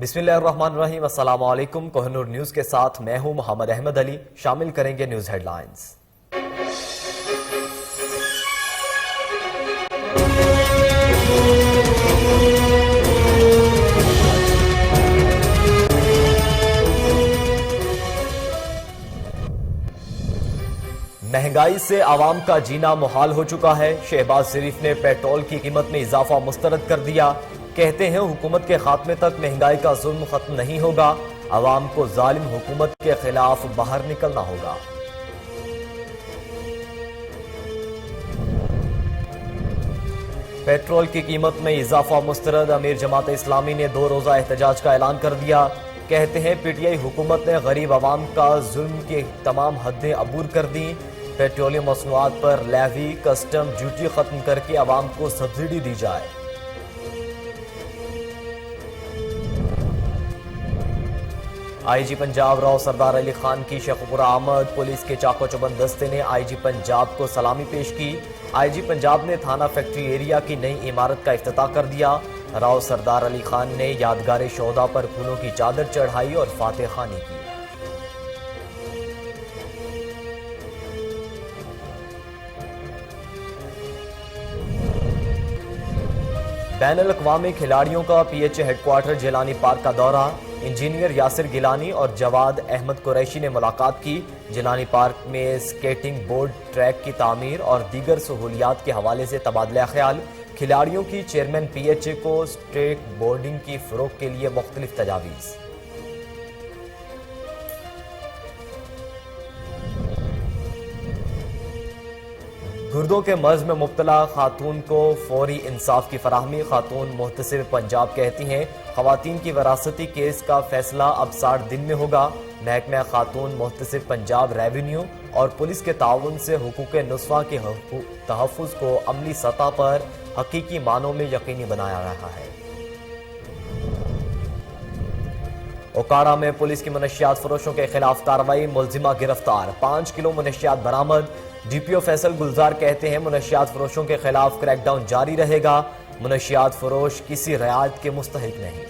बिस्मिल्लाहिर्रहमानिर्रहीम। अस्सलाम वालेकुम। कोहिनूर न्यूज़ के साथ मैं हूं मोहम्मद अहमद अली। शामिल करेंगे न्यूज़ हेडलाइंस। महंगाई से आवाम का जीना मुहाल हो चुका है। शहबाज शरीफ ने पेट्रोल की कीमत में इजाफा मुस्तरद कर दिया। कहते हैं हुकूमत के खात्मे तक महंगाई का जुल्म खत्म नहीं होगा। आवाम को जालिम हुकूमत के खिलाफ बाहर निकलना होगा। पेट्रोल की कीमत में इजाफा मुस्तरद। अमीर जमात इस्लामी ने 2 रोजा एहतजाज का ऐलान कर दिया। कहते हैं पीटीआई हुकूमत ने गरीब आवाम का जुल्म की तमाम हदें अबूर कर दी। पेट्रोलियम मसनूआत पर लेवी कस्टम ड्यूटी खत्म करके आवाम को सब्सिडी दी जाए। आईजी पंजाब राव सरदार अली खान की शेखुपुरा आमद। पुलिस के चाको चौबंद दस्ते ने आईजी पंजाब को सलामी पेश की। आईजी पंजाब ने थाना फैक्ट्री एरिया की नई इमारत का इफ्तिताह कर दिया। राव सरदार अली खान ने यादगार शोहदा पर फूलों की चादर चढ़ाई और फातह खानी की। बैनुल अक़वामी खिलाड़ियों का पीएचए हेडक्वार्टर जिलानी पार्क का दौरा। इंजीनियर यासिर गिलानी और जवाद अहमद कुरैशी ने मुलाकात की। जिलानी पार्क में स्केटिंग बोर्ड ट्रैक की तामीर और दीगर सहूलियात के हवाले से तबादला ख्याल। खिलाड़ियों की चेयरमैन पीएचए को स्टेक बोर्डिंग की फरोग के लिए मुख्तलिफ तजावीज़। गुर्दों के मर्ज में मुब्तला खातून को फौरी इंसाफ की फराहमी। खातून मुहतसिब पंजाब कहती हैं खवातीन की वरासती केस का फैसला अब 60 दिन में होगा। महकमा खातून मुहतसिब पंजाब रेवेन्यू और पुलिस के ताउन से हुकूक नुस्वा के तहफ़्फ़ुज़ को अमली सतह पर हकीकी मानों में यकीनी बनाया रहा है। ओकाड़ा में पुलिस की मनशियात फरोशों के खिलाफ कार्रवाई। मुलजिमा गिरफ्तार। 5 किलो मनशियात बरामद। डीपीओ फैसल गुलजार कहते हैं मनशियात फरोशों के खिलाफ क्रैकडाउन जारी रहेगा। मनशियात फरोश किसी रियायत के मुस्तहिक नहीं।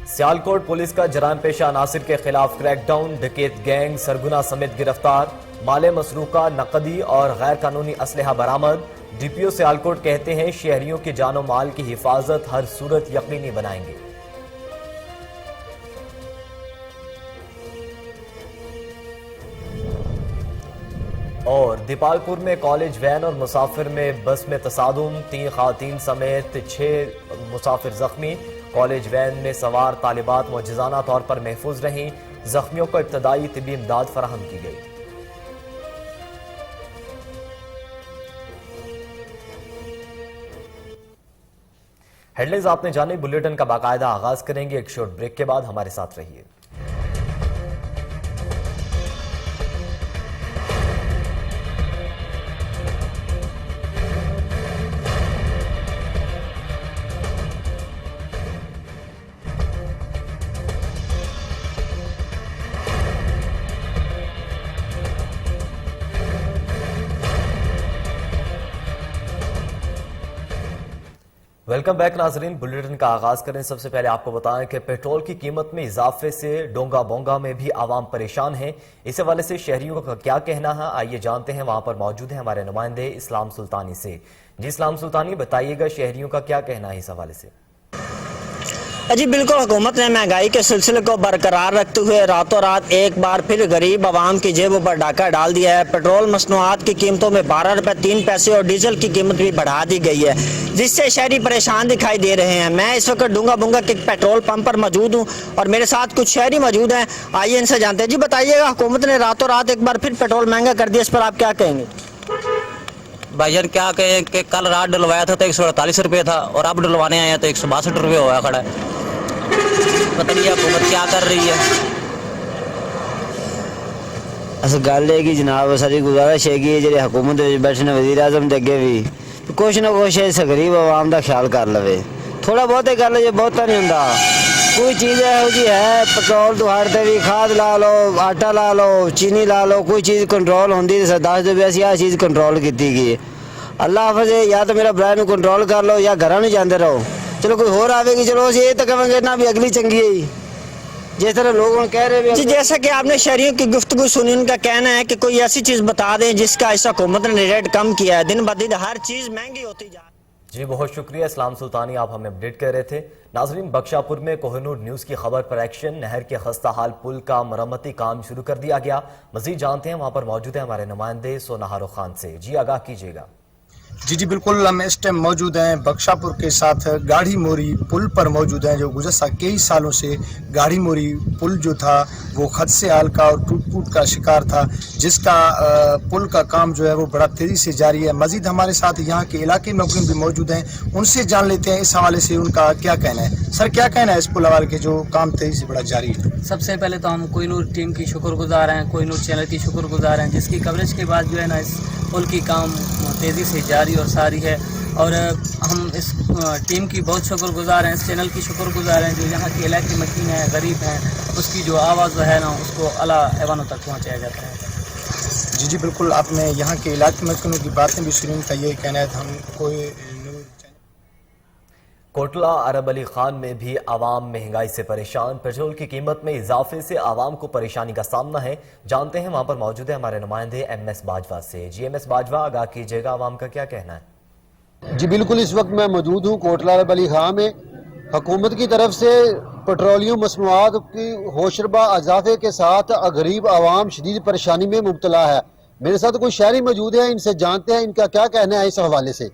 सियालकोट पुलिस का जराइम पेशा अनासिर के खिलाफ क्रैकडाउन। डकैत गैंग सरगुना समेत गिरफ्तार। माले मसरूका, नकदी और गैर कानूनी असलहा बरामद। डीपीओ सियालकोट कहते हैं शहरियों की जानो माल की हिफाजत हर सूरत यकीनी बनाएंगे। और दीपालपुर में कॉलेज वैन और मुसाफिर में बस में तसादुम। 3 खातीन समेत 6 मुसाफिर जख्मी। कॉलेज वैन में सवार तालिबात मुअज्जिज़ाना तौर पर महफूज रहीं। जख्मियों को इब्तदाई तिब्बी इमदाद फराहम की गई। हेडलाइंस आपने जाने। बुलेटिन का बाकायदा आगाज करेंगे एक शॉर्ट ब्रेक के बाद। हमारे साथ रहिए। वेलकम बैक नाजरीन। बुलेटिन का आगाज करें। सबसे पहले आपको बताएं कि पेट्रोल की कीमत में इजाफे से डोंगा बोंगा में भी आवाम परेशान है। इस हवाले से शहरियों का क्या कहना है, आइए जानते हैं। वहां पर मौजूद है हमारे नुमाइंदे इस्लाम सुल्तानी से। जी इस्लाम सुल्तानी, बताइएगा शहरियों का क्या कहना है इस हवाले से। जी बिल्कुल, हुकूमत ने महंगाई के सिलसिले को बरकरार रखते हुए रातों रात एक बार फिर गरीब आवाम की जेबों पर डाका डाल दिया है। पेट्रोल मसनूआत की कीमतों में 12 रुपये 3 पैसे और डीजल की कीमत भी बढ़ा दी गई है, जिससे शहरी परेशान दिखाई दे रहे हैं। मैं इस वक्त डूंगा बुंगा के पेट्रोल पंप पर मौजूद हूँ और मेरे साथ कुछ शहरी मौजूद हैं। आइए इनसे जानते हैं। जी बताइएगा, हुकूमत ने रातों रात एक बार फिर पेट्रोल महंगा कर दिया, इस पर आप क्या कहेंगे? भाईजान क्या कहें कि कल रात डलवाया था तो 148 रुपये था और अब डलवाने आए हैं तो 162 रुपये हुआ खड़ा है। बताइए हुकूमत क्या कर रही है? अस गल है कि जनाब सारी गुजारिश है कि जो हुकूमत बैठे ने वजीर आजम के अगे भी कुछ ना कुछ इस गरीब आवाम का ख्याल कर लवे। थोड़ा बहुत गल जो बहुता नहीं होंदा। कोई चीज़ यहो जी है पेट्रोल दुहाड़ते भी खाद ला लो, आटा ला लो, चीनी ला लो, कोई चीज़ कंट्रोल होंदी तो दस दो भी असी आ चीज़ कंट्रोल की गई। اللہ حافظ ہے، یا تو میرا برائے نو کنٹرول کر لو یا گھر نہیں جاندے رہو. چلو کوئی اور آوے گی چلو یہ تو کہیں گے نا بھی اگلی چنگی ہے ہی. جس طرح لوگ کہہ رہے جی جیسا کہ آپ نے شہریوں کی گفتگو سنی، ان کا کہنا ہے کہ کوئی ایسی چیز بتا دیں جس کا اس حکومت نے ریٹ کم کیا ہے. دن بدن ہر چیز مہنگی ہوتی جا رہی ہے. جی بہت شکریہ اسلام سلطانی، آپ ہمیں اپڈیٹ کر رہے تھے. ناظرین، بخشا پور میں کوہ نور نیوز کی خبر پر ایکشن. نہر کے خستہ حال پل کا مرمتی کام شروع کر دیا گیا. مزید جانتے ہیں، وہاں پر موجود ہیں ہمارے نمائندے سوناہارو خان سے. جی آگاہ کیجیے گا. جی بالکل، ہم اس ٹائم موجود ہیں بخشا پور کے ساتھ گاڑھی موری پل پر موجود ہیں، جو گزشتہ کئی سالوں سے گاڑھی موری پل جو تھا وہ خدشے حال کا اور ٹوٹ کا شکار تھا، جس کا پل کا کام جو ہے وہ بڑا تیزی سے جاری ہے. مزید ہمارے ساتھ یہاں کے علاقے میں بھی موجود ہیں، ان سے جان لیتے ہیں اس حوالے سے ان کا کیا کہنا ہے. سر کیا کہنا ہے اس پل حوالے کے جو کام تیزی سے بڑا جاری ہے؟ سب سے پہلے تو ہم کوہ نور ٹیم کی شکر گزار ہیں، کوہ نور چینل کی شکر گزار ہیں، جس کی کوریج کے بعد جو ہے نا اس پل کی کام تیزی سے جاری اور ساری ہے. اور ہم اس ٹیم کی بہت شکر گزار ہیں، اس چینل کی شکر گزار ہیں جو یہاں کے علاقے مکین ہیں، غریب ہیں، اس کی جو آواز جو ہے نا اس کو اعلیٰ ایوانوں تک پہنچایا جاتا ہے. جی بالکل، آپ نے یہاں کے علاقے مکینوں کی باتیں بھی سنی. ان کا یہ کہنا ہے ہم کوئی کوٹلہ عرب علی خان میں بھی عوام مہنگائی سے پریشان. پیٹرول کی قیمت میں اضافے سے عوام کو پریشانی کا سامنا ہے. جانتے ہیں، وہاں پر موجود ہیں ہمارے نمائندے ایم ایس باجوہ سے. جی ایم ایس باجوہ، آگاہ کیجیے گا، عوام کا کیا کہنا ہے؟ جی بالکل، اس وقت میں موجود ہوں کوٹلہ عرب علی خان میں. حکومت کی طرف سے پیٹرولیم مصنوعات کی ہوشربہ اضافے کے ساتھ غریب عوام شدید پریشانی میں مبتلا ہے. میرے ساتھ کوئی شہری موجود ہے، ان سے جانتے ہیں ان کا کیا کہنا ہے اس حوالے سے.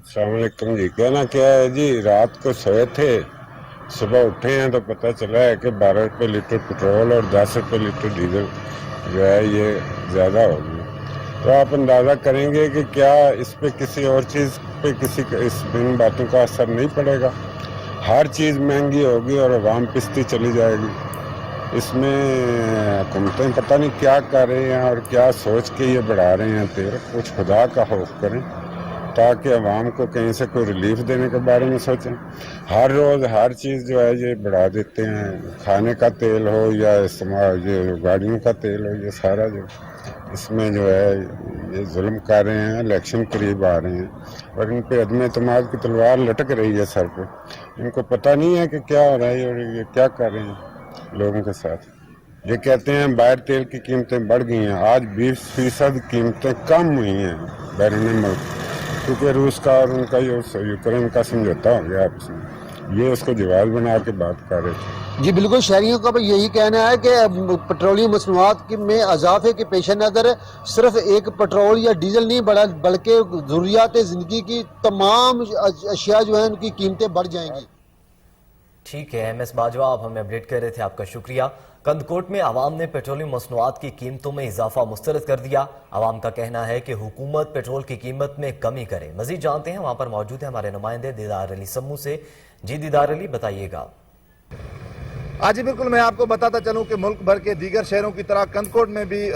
السلام علیکم جی. کہنا کیا ہے جی، رات کو سوئے تھے، صبح اٹھے ہیں تو پتہ چلا ہے کہ 12 روپے لیٹر پٹرول اور 10 روپے لیٹر ڈیزل جو ہے یہ زیادہ ہو گئی. تو آپ اندازہ کریں گے کہ کیا اس پہ کسی اور چیز پہ ان باتوں کا اثر نہیں پڑے گا. ہر چیز مہنگی ہوگی اور عوام پستی چلی جائے گی. اس میں حکومتیں پتہ نہیں کیا کر رہی ہیں اور کیا سوچ کے یہ بڑھا رہے ہیں تیل. کچھ خدا کا خوف کریں تاکہ عوام کو کہیں سے کوئی ریلیف دینے کے بارے میں سوچیں. ہر روز ہر چیز جو ہے یہ بڑھا دیتے ہیں. کھانے کا تیل ہو یا استعمال یہ گاڑیوں کا تیل ہو، یہ سارا جو اس میں جو ہے یہ ظلم کر رہے ہیں. الیکشن قریب آ رہے ہیں اور ان پہ عدم اعتماد کی تلوار لٹک رہی ہے سر پہ. ان کو پتہ نہیں ہے کہ کیا ہو رہا ہے اور یہ کیا کر رہے ہیں لوگوں کے ساتھ. یہ کہتے ہیں باہر تیل کی قیمتیں بڑھ گئی ہیں. آج 20% قیمتیں کم ہوئی ہیں بیرون ملک، کیونکہ روس کا اور ان کا یوکرین کا سمجھوتا ہو گیا آپس میں. یہ اس کو جواز بنا کے بات کر رہے تھے. جی بالکل، شہریوں کا بھی یہی کہنا ہے کہ پیٹرولیم مصنوعات میں اضافے کے پیش نظر صرف ایک پیٹرول یا ڈیزل نہیں بڑھا، بلکہ ضروریات زندگی کی تمام اشیاء جو ہیں ان کی قیمتیں بڑھ جائیں گی. ٹھیک ہے ایم ایس باجوہ، آپ ہمیں اپڈیٹ کر رہے تھے، آپ کا شکریہ. کندکوٹ میں عوام نے پیٹرولیم مصنوعات کی قیمتوں میں اضافہ مسترد کر دیا. عوام کا کہنا ہے کہ حکومت پیٹرول کی قیمت میں کمی کرے. مزید جانتے ہیں، وہاں پر موجود ہیں ہمارے نمائندے دیدار علی سمو سے. جی دیدار علی، بتائیے گا. آج بالکل میں آپ کو بتاتا چلوں کہ ملک بھر کے دیگر شہروں کی طرح کندکوٹ میں بھی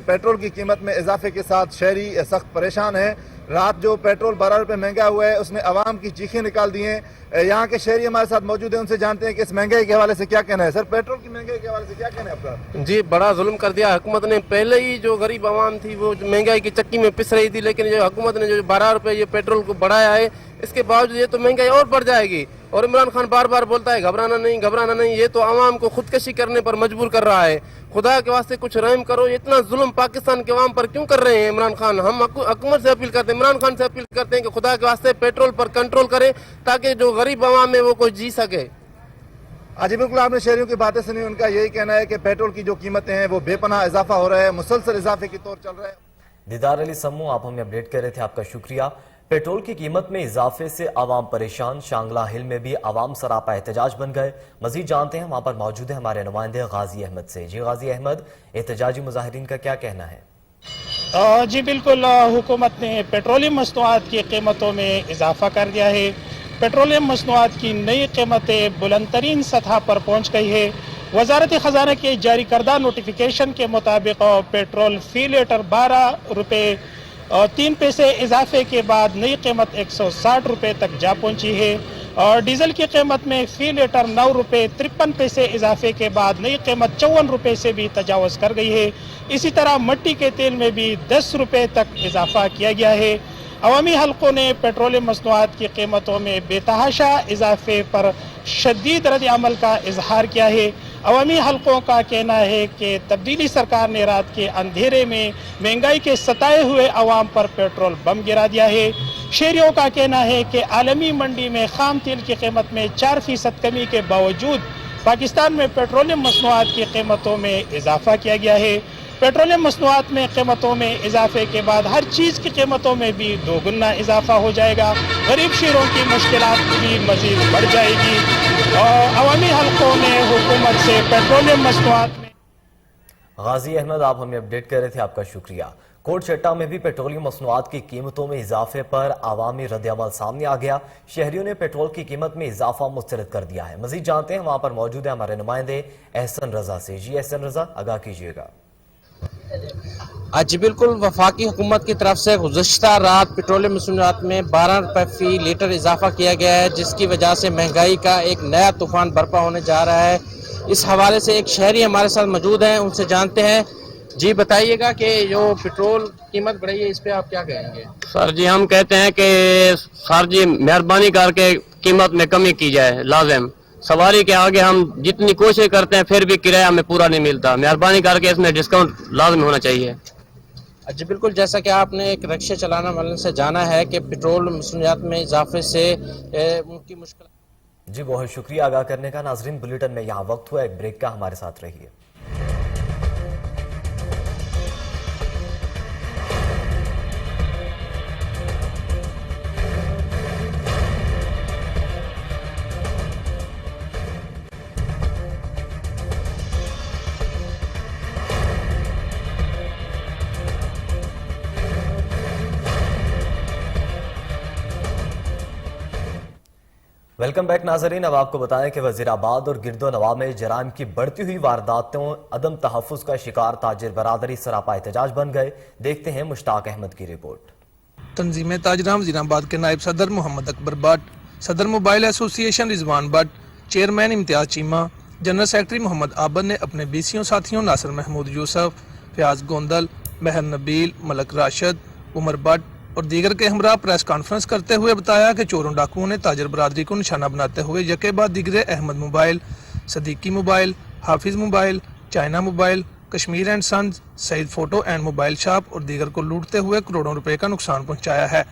پیٹرول کی قیمت میں اضافے کے ساتھ شہری سخت پریشان ہیں. رات جو پیٹرول 12 روپے مہنگا ہوا ہے اس نے عوام کی چیخیں نکال دی ہیں. یہاں کے شہری ہمارے ساتھ موجود ہیں، ان سے جانتے ہیں کہ اس مہنگائی کے حوالے سے کیا کہنا ہے. سر پیٹرول کی مہنگائی کے حوالے سے کیا کہنا ہے آپ کا؟ جی بڑا ظلم کر دیا حکومت نے. پہلے ہی جو غریب عوام تھی وہ مہنگائی کی چکی میں پس رہی تھی، لیکن جو حکومت نے جو 12 روپے یہ پیٹرول کو بڑھایا ہے، اس کے باوجود یہ تو مہنگائی اور بڑھ جائے گی. اور عمران خان بار بار بولتا ہے گھبرانا نہیں گھبرانا نہیں. یہ تو عوام کو خودکشی کرنے پر مجبور کر رہا ہے. خدا کے واسطے کچھ رحم کرو. اتنا ظلم پاکستان کے عوام پر کیوں کر رہے ہیں عمران خان؟ ہم حکومت سے اپیل کرتے ہیں، عمران خان سے اپیل کرتے ہیں کہ خدا کے واسطے پیٹرول پر کنٹرول کریں تاکہ جو غریب عوام ہے وہ کوئی جی سکے. آج بالکل آپ نے شہریوں کی باتیں سنی. ان کا یہی کہنا ہے کہ پیٹرول کی جو قیمتیں ہیں وہ بے پناہ اضافہ ہو رہا ہے، مسلسل اضافے کی طور چل رہا ہے. دیدار علی سمو، آپ ہمیں اپڈیٹ کر رہے تھے، آپ کا شکریہ. پیٹرول کی قیمت میں اضافے سے عوام پریشان. شانگلہ ہل میں بھی عوام سراپا احتجاج بن گئے. مزید جانتے ہیں، وہاں پر موجود ہیں ہمارے نمائندے غازی احمد سے. جی غازی احمد، احتجاجی مظاہرین کا کیا کہنا ہے؟ جی بالکل، حکومت نے پیٹرولیم مصنوعات کی قیمتوں میں اضافہ کر دیا ہے. پیٹرولیم مصنوعات کی نئی قیمتیں بلند ترین سطح پر پہنچ گئی ہے. وزارت خزانہ کے جاری کردہ نوٹیفیکیشن کے مطابق پیٹرول فی لیٹر 12 روپے 3 پیسے اضافے کے بعد نئی قیمت 160 روپے تک جا پہنچی ہے. اور ڈیزل کی قیمت میں فی لیٹر 9 روپے 53 پیسے اضافے کے بعد نئی قیمت 54 روپے سے بھی تجاوز کر گئی ہے. اسی طرح مٹی کے تیل میں بھی 10 روپے تک اضافہ کیا گیا ہے. अवामी हलकों ने पेट्रोलियम मसनूआत की कीमतों में बेतहाशा इजाफे पर शदीद रद्द अमल का इजहार किया है। अवामी हलकों का कहना है कि तब्दीली सरकार ने रात के अंधेरे में महंगाई के सताए हुए अवाम पर पेट्रोल बम गिरा दिया है। शहरियों का कहना है कि आलमी मंडी में खाम तेल की कीमत में 4% कमी के बावजूद पाकिस्तान में पेट्रोलियम मसनूआत की कीमतों में इजाफा किया गया है। पेट्रोलियम मसनूआत में कीमतों में इजाफे के बाद हर चीज़ की कीमतों में भी दोगुना इजाफा हो जाएगा। गरीब शहरों की मुश्किलात भी मज़ीद बढ़ जाएगी। और अवामी हलकों ने हुकूमत से पेट्रोलियम मसनूआत में। गाजी अहमद, आप हमें अपडेट कर रहे थे, आपका शुक्रिया। कोट चट्टा में भी पेट्रोलियम मसनूआत की कीमतों में इजाफे पर आवामी रद्द-ए-अमल सामने आ गया। शहरियों ने पेट्रोल की कीमत में इजाफा मुस्तरद कर दिया है। मजीद जानते हैं, वहां पर मौजूद है हमारे नुमाइंदे एहसन रजा से। जी एहसन रजा, आगाह कीजिएगा। जी बिल्कुल, वफाकी हुकूमत की तरफ से गुज़श्ता रात पेट्रोलियम मसनूआत में 12 रुपये फी लीटर इजाफा किया गया है, जिसकी वजह से महंगाई का एक नया तूफान बर्पा होने जा रहा है। इस हवाले से एक शहरी हमारे साथ मौजूद हैं, उनसे जानते हैं। जी बताइएगा कि जो पेट्रोल कीमत बढ़ी है, इस पे आप क्या कहेंगे? सर जी, हम कहते हैं कि सर जी मेहरबानी करके कीमत में कमी की जाए। लाजिम सवारी के आगे हम जितनी कोशिश करते हैं फिर भी किराया हमें पूरा नहीं मिलता। मेहरबानी करके इसमें डिस्काउंट लाजिम होना चाहिए। जी बिल्कुल, जैसा कि आपने एक रिक्शा चलाने वाले से जाना है कि पेट्रोल मसनूआत में इजाफे से उनकी मुश्किल। जी बहुत शुक्रिया आगाह करने का। नाजरीन, बुलेटिन में यहाँ वक्त हुआ एक ब्रेक का, हमारे साथ रहिए। वेलकम बैक नाजरीन। अब आपको बताएं कि वजीराबाद और गिरदो नवाब में जराइम की बढ़ती हुई वारदातों, अदम तहफ़्फ़ुज़ का शिकार ताजिर बरादरी सरापा एहतजाज बन गए। देखते हैं मुश्ताक अहमद की रिपोर्ट। तंजीम ताजराम वज़ीराबाद के नायब सदर मोहम्मद अकबर भट्ट, सदर mobile association Rizwan Bhatt, chairman Imtiaz Cheema, general secretary Mohammad Abad ने अपने बीसियों साथियों नासिर महमूद यूसुफ, फयाज गोंदल, महर नबील, मलक राशिद, उमर भट्ट और दीगर के हमरा प्रेस कॉन्फ्रेंस करते हुए बताया कि चोरों डाकुओं ने ताजर बरादरी को निशाना बनाते हुए यके बाद दिगरे Ahmed mobile, Siddiqui mobile, Hafiz mobile, China mobile, Kashmir and sons, Saeed photo and mobile shop और दीगर को लूटते हुए करोड़ों रुपए का नुकसान पहुंचाया है।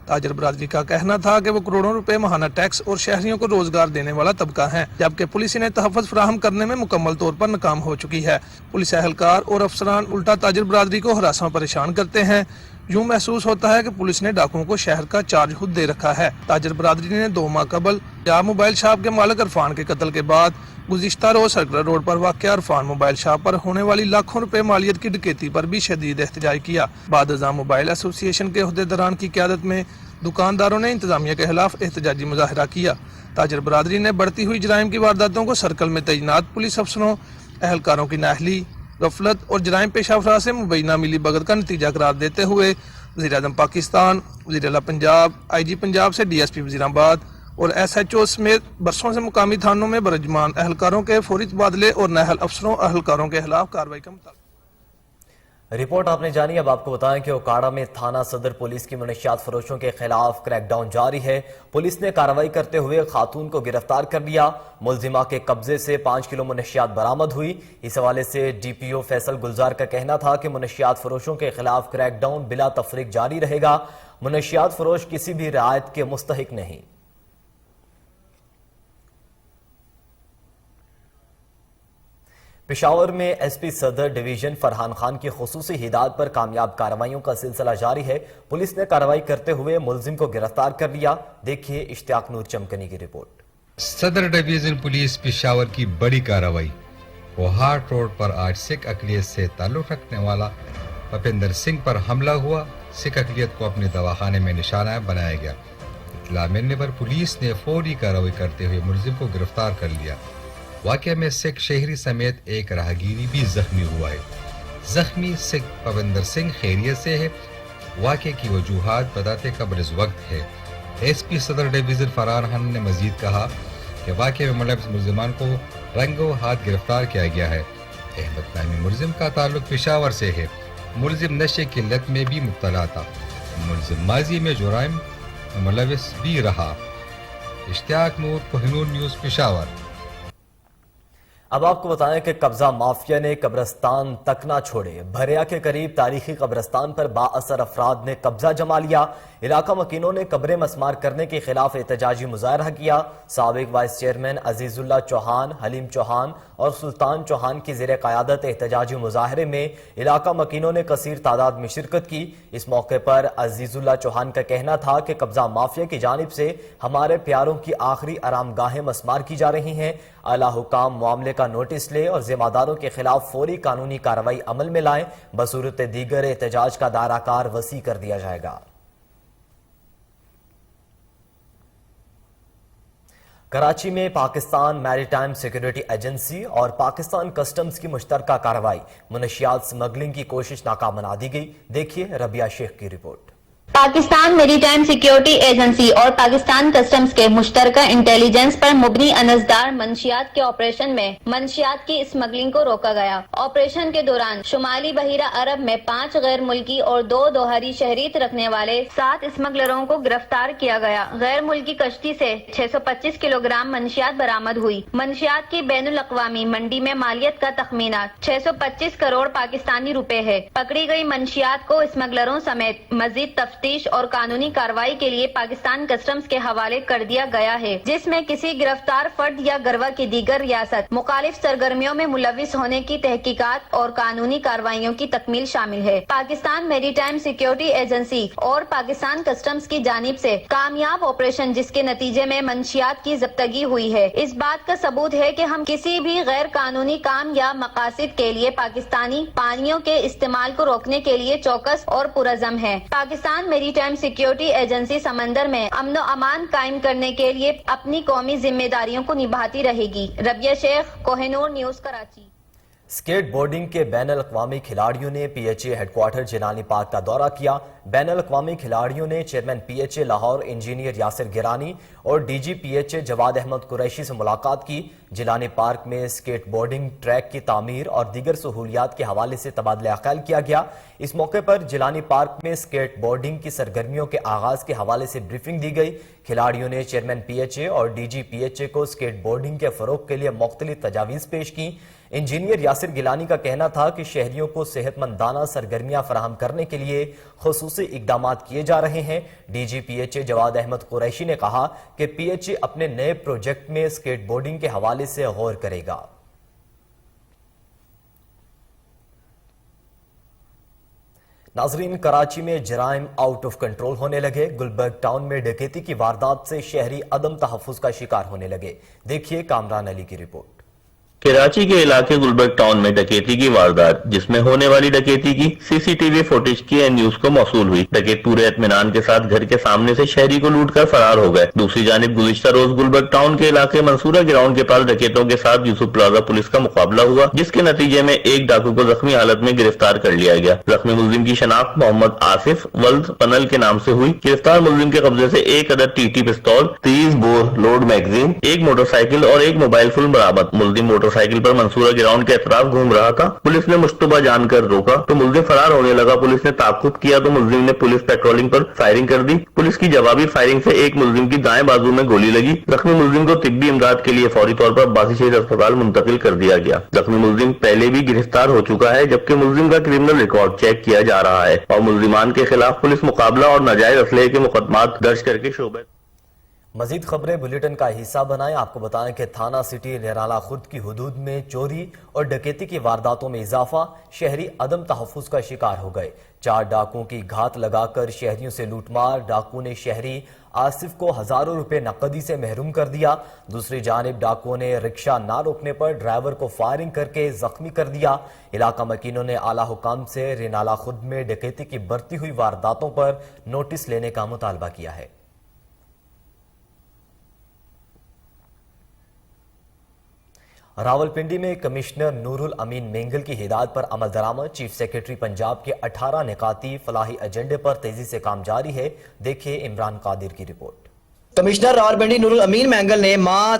ताजर बरादरी का कहना था कि वो करोड़ों रुपए माहाना टैक्स और शहरियों को रोजगार देने वाला तबका है, जबकि पुलिस इन्हें तहफ़्फ़ुज़ फराहम करने में मुकम्मल तौर पर नाकाम हो चुकी है। पुलिस एहलकार और अफसरान उल्टा ताजर बरादरी को हरासा परेशान करते हैं। यूं महसूस होता है कि पुलिस ने डाकुओं को शहर का चार्ज खुद दे रखा है। ताजर बरादरी ने 2 माह कबल या मोबाइल शॉप के मालिक अरफान के कत्ल के बाद गुज़िश्ता रोज सर्कुलर रोड पर वाक़या अरफान मोबाइल शॉप पर होने वाली लाखों रुपए मालियत की डकैती पर भी शदीद एहतजाज किया। बाद अज़ां मोबाइल एसोसिएशन के अहदेदारान की क़यादत में दुकानदारों ने इंतजामिया के खिलाफ एहतजाजी मुजाहरा किया। ताजर बरादरी ने बढ़ती हुई जराइम की वारदातों को सर्कल में तैनात पुलिस अफसरों, एहलकारों की नाहली, गफलत और जराइम पेशा अफराद से मुबैना मिली भगत का नतीजा करार देते हुए वज़ीर-ए-आज़म पाकिस्तान, वज़ीर-ए-आला पंजाब, IG पंजाब से DSP वज़ीराबाद और SHO समेत बरसों से मुकामी थानों में बरजमान एहलकारों के फौरी तबादले और नाअहल अफसरों एहलकारों के खिलाफ कार्रवाई का मुतालबा। रिपोर्ट आपने जानी। अब आपको बताएं कि ओकाड़ा में थाना सदर पुलिस की मनशियात फरोशों के खिलाफ क्रैकडाउन जारी है। पुलिस ने कार्रवाई करते हुए खातून को गिरफ्तार कर लिया। मुलजिमा के कब्जे से 5 किलो मनशियात बरामद हुई। इस हवाले से DPO फैसल गुलजार का कहना था कि मनशियात फरोशों के खिलाफ क्रैकडाउन बिला तफरीक जारी रहेगा। मनशियात फरोश किसी भी रियायत के मुस्तहिक नहीं। पेशावर में SP सदर डिवीजन फरहान खान की खुसूसी हिदायत पर कामयाब कार्रवाइयों का सिलसिला जारी है। पुलिस ने कार्रवाई करते हुए मुलजिम को गिरफ्तार कर लिया। देखिए इश्तियाक नूर चमकनी की रिपोर्ट। सदर डिवीजन पुलिस पेशावर की बड़ी कार्रवाई। कोहाट रोड पर आज सिख अकलियत से ताल्लुक रखने वाला भूपेंद्र सिंह पर हमला हुआ। सिख अकलियत को अपने दवाखाने में निशाना बनाया गया। इत्तला मिलने पर पुलिस ने फौरी कार्रवाई करते हुए मुलजिम को गिरफ्तार कर लिया। वाक़े में सिख शहरी समेत एक राहगीरी भी जख्मी हुआ है। जख्मी सिख भूपेंद्र सिंह खैरियत से है। वाक़े की वजूहात बताते कब्र इस वक्त है। SP सदर डिवीजन फरहान खान ने मजीद कहा कि वाक़े में मुलविस मुलजिमान को रंगो हाथ गिरफ्तार किया गया है। अहमद नामी मुलजिम का ताल्लुक पेशावर से है। मुलजिम नशे की लत में भी मुब्तला था। मुल्ज़िम माजी में जुराइम में मुलविस भी रहा। इश्तियाक नूर, कोहिनूर न्यूज़, पेशावर। अब आपको बताएं कि कब्जा माफिया ने कब्रिस्तान तक ना छोड़े। भरिया के करीब तारीखी कब्रिस्तान पर बाअसर अफराद ने कब्जा जमा लिया। इलाका मकीनों ने कब्रें मस्मार करने के खिलाफ एहतजाजी मुजाहरा किया। साबिक वाइस चेयरमैन अजीजुल्लाह चौहान, हलीम चौहान और सुल्तान चौहान की ज़ेर क़यादत एहतजाजी मुजाहरे में इलाका मकीनों ने कसीर तादाद में शिरकत की। इस मौके पर अजीजुल्लाह चौहान का कहना था कि कब्जा माफिया की जानिब से हमारे प्यारों की आखिरी आरामगाहें मस्मार की जा रही हैं। आला हुकाम मामले का नोटिस ले और जिम्मेदारों के खिलाफ फौरी कानूनी कार्रवाई अमल में लाएं। बसूरत दीगर एहतजाज का दायराकार वसी कर दिया जाएगा। कराची में पाकिस्तान मैरीटाइम सिक्योरिटी एजेंसी और पाकिस्तान कस्टम्स की मुश्तरका कार्रवाई, मुनशियात स्मगलिंग की कोशिश नाकाम बना दी गई। देखिए रबिया शेख की report. Pakistan maritime security agency और पाकिस्तान कस्टम्स के मुश्तरका इंटेलिजेंस पर मुबनी अनसदार मंशियात के ऑपरेशन में मंशियात की स्मगलिंग को रोका गया। ऑपरेशन के दौरान शुमाली बहिरा अरब में 5 गैर मुल्की और 2 दोहरी शहरीत रखने वाले 7 स्मगलरों को गिरफ्तार किया गया। गैर मुल्की कश्ती से 625 किलोग्राम मंशियात बरामद हुई। मंशियात की बैनुल अक़वामी मंडी में मालियत का तखमीना 625 करोड़ पाकिस्तानी रुपए है। पकड़ी गई मंशियात को स्मगलरों समेत मजीद तफ्तीश और कानूनी कार्रवाई के लिए पाकिस्तान कस्टम्स के हवाले कर दिया गया है, जिसमें किसी गिरफ्तार फर्द या गरवा की दीगर रियासत मुखालिफ सरगर्मियों में मुलविस होने की तहकीकात और कानूनी कार्रवाइयों की तकमील शामिल है। पाकिस्तान मैरीटाइम सिक्योरिटी एजेंसी और पाकिस्तान कस्टम्स की जानिब से कामयाब ऑपरेशन, जिसके नतीजे में मंशियात की जब्तगी हुई है, इस बात का सबूत है कि हम किसी भी गैर कानूनी काम या मकासद के लिए पाकिस्तानी पानियों के इस्तेमाल को रोकने के लिए चौकस और पुरज़म है। पाकिस्तान मैरीटाइम सिक्योरिटी एजेंसी समंदर में अमन व अमान कायम करने के लिए अपनी कौमी जिम्मेदारियों को निभाती रहेगी। Rabia Sheikh, Kohinoor news, Karachi. Skateboarding के बैनुल-अक़वामी खिलाड़ियों ने PHA हेडक्वार्टर जिलानी पार्क का दौरा किया। बैनुल-अक़वामी खिलाड़ियों ने chairman PHA Lahore engineer Yasir Girani और DG PHA जवाद अहमद कुरैशी से मुलाकात की। जिलानी पार्क में स्केट बोर्डिंग ट्रैक की तामीर और दीगर सहूलियात के हवाले से तबादला ख्याल किया गया। इस मौके पर जिलानी पार्क में स्केट बोर्डिंग की सरगर्मियों के आगाज के हवाले से ब्रीफिंग दी गई। खिलाड़ियों ने चेयरमैन PHA और DG PHA को स्केट बोर्डिंग के फरोग के लिए मुख्तलिफ तजावीज़ पेश की। इंजीनियर यासिर गिलानी का कहना था कि शहरियों को सेहतमंदाना सरगर्मियां फराहम करने के लिए खुसूसी इकदामात किए जा रहे हैं। DG PHA जवाद अहमद कुरैशी ने कहा कि PHA अपने नए प्रोजेक्ट में स्केट बोर्डिंग के हवाले से गौर करेगा। नाजरीन, कराची में जराइम आउट ऑफ कंट्रोल होने लगे। गुलबर्ग टाउन में डकैती की वारदात से शहरी अदम तहफ्फुज का शिकार होने लगे। देखिए कामरान अली की रिपोर्ट। कराची के इलाके गुलबर्ग टाउन में डकैती की वारदात, जिसमें होने वाली डकैती की CCTV फुटेज की न्यूज को मौसूल हुई। डकैत पूरे इत्मीनान के साथ घर के सामने से शहरी को लूट कर फरार हो गए। दूसरी जानिब गुज़िश्ता रोज गुलबर्ग टाउन के इलाके मंसूरा ग्राउंड के पास डकैतों के साथ यूसुफ प्लाजा पुलिस का मुकाबला हुआ, जिसके नतीजे में एक डाकू को जख्मी हालत में गिरफ्तार कर लिया गया। जख्मी मुलजिम की शनाख्त मोहम्मद आसिफ वल्द पनल के नाम से हुई। गिरफ्तार मुलजिम के कब्जे से 1 अदद TT पिस्तौल, 30 बोर लोड मैगजीन, 1 मोटरसाइकिल और 1 मोबाइल फोन बरामद। मुलजिम मोटरसाइकिल पर मंसूरा ग्राउंड के अतराफ घूम रहा था। पुलिस ने मुश्तबा जानकर रोका तो मुलजिम फरार होने लगा। पुलिस ने ताकुब किया तो मुलजिम ने पुलिस पेट्रोलिंग पर फायरिंग कर दी। पुलिस की जवाबी फायरिंग से एक मुलजिम की दाएं बाजू में गोली लगी। जख्मी मुलजिम को तिब्बी इमदाद के लिए फौरी तौर पर अब्बासी शहीद अस्पताल मुंतकिल कर दिया गया। जख्मी मुलजिम पहले भी गिरफ्तार हो चुका है, जबकि मुलजिम का क्रिमिनल रिकॉर्ड चेक किया जा रहा है और मुलजिमान के खिलाफ पुलिस मुकाबला और नाजायज असलहे के मुकदमात दर्ज करके शोबे। मजीद खबरें बुलेटिन का हिस्सा बनाएं। आपको बताएं कि थाना सिटी निराला खुर्द की हुदूद में चोरी और डकैती की वारदातों में इजाफा, शहरी अदम तहफ्फुज का शिकार हो गए। 4 डाकुओं की घात लगाकर शहरियों से लूटमार। डाकू ने शहरी आसिफ को हजारों रुपए नकदी से महरूम कर दिया। दूसरी जानिब डाकुओं ने रिक्शा ना रोकने पर ड्राइवर को फायरिंग करके जख्मी कर दिया। इलाका मकीनों ने आला हुकाम से निराला खुर्द में डकैती की बढ़ती हुई वारदातों पर नोटिस लेने का मुतालबा किया है। रावलपिंडी में कमिश्नर नूरुल अमीन मेंगल की हिदायत पर अमल दरामद। चीफ सेक्रेटरी पंजाब के 18 निकाती फलाही एजेंडे पर तेजी से काम जारी है। देखिए इमरान कादिर की रिपोर्ट। कमिश्नर रावलपिंडी नूरुल अमीन मैंगल ने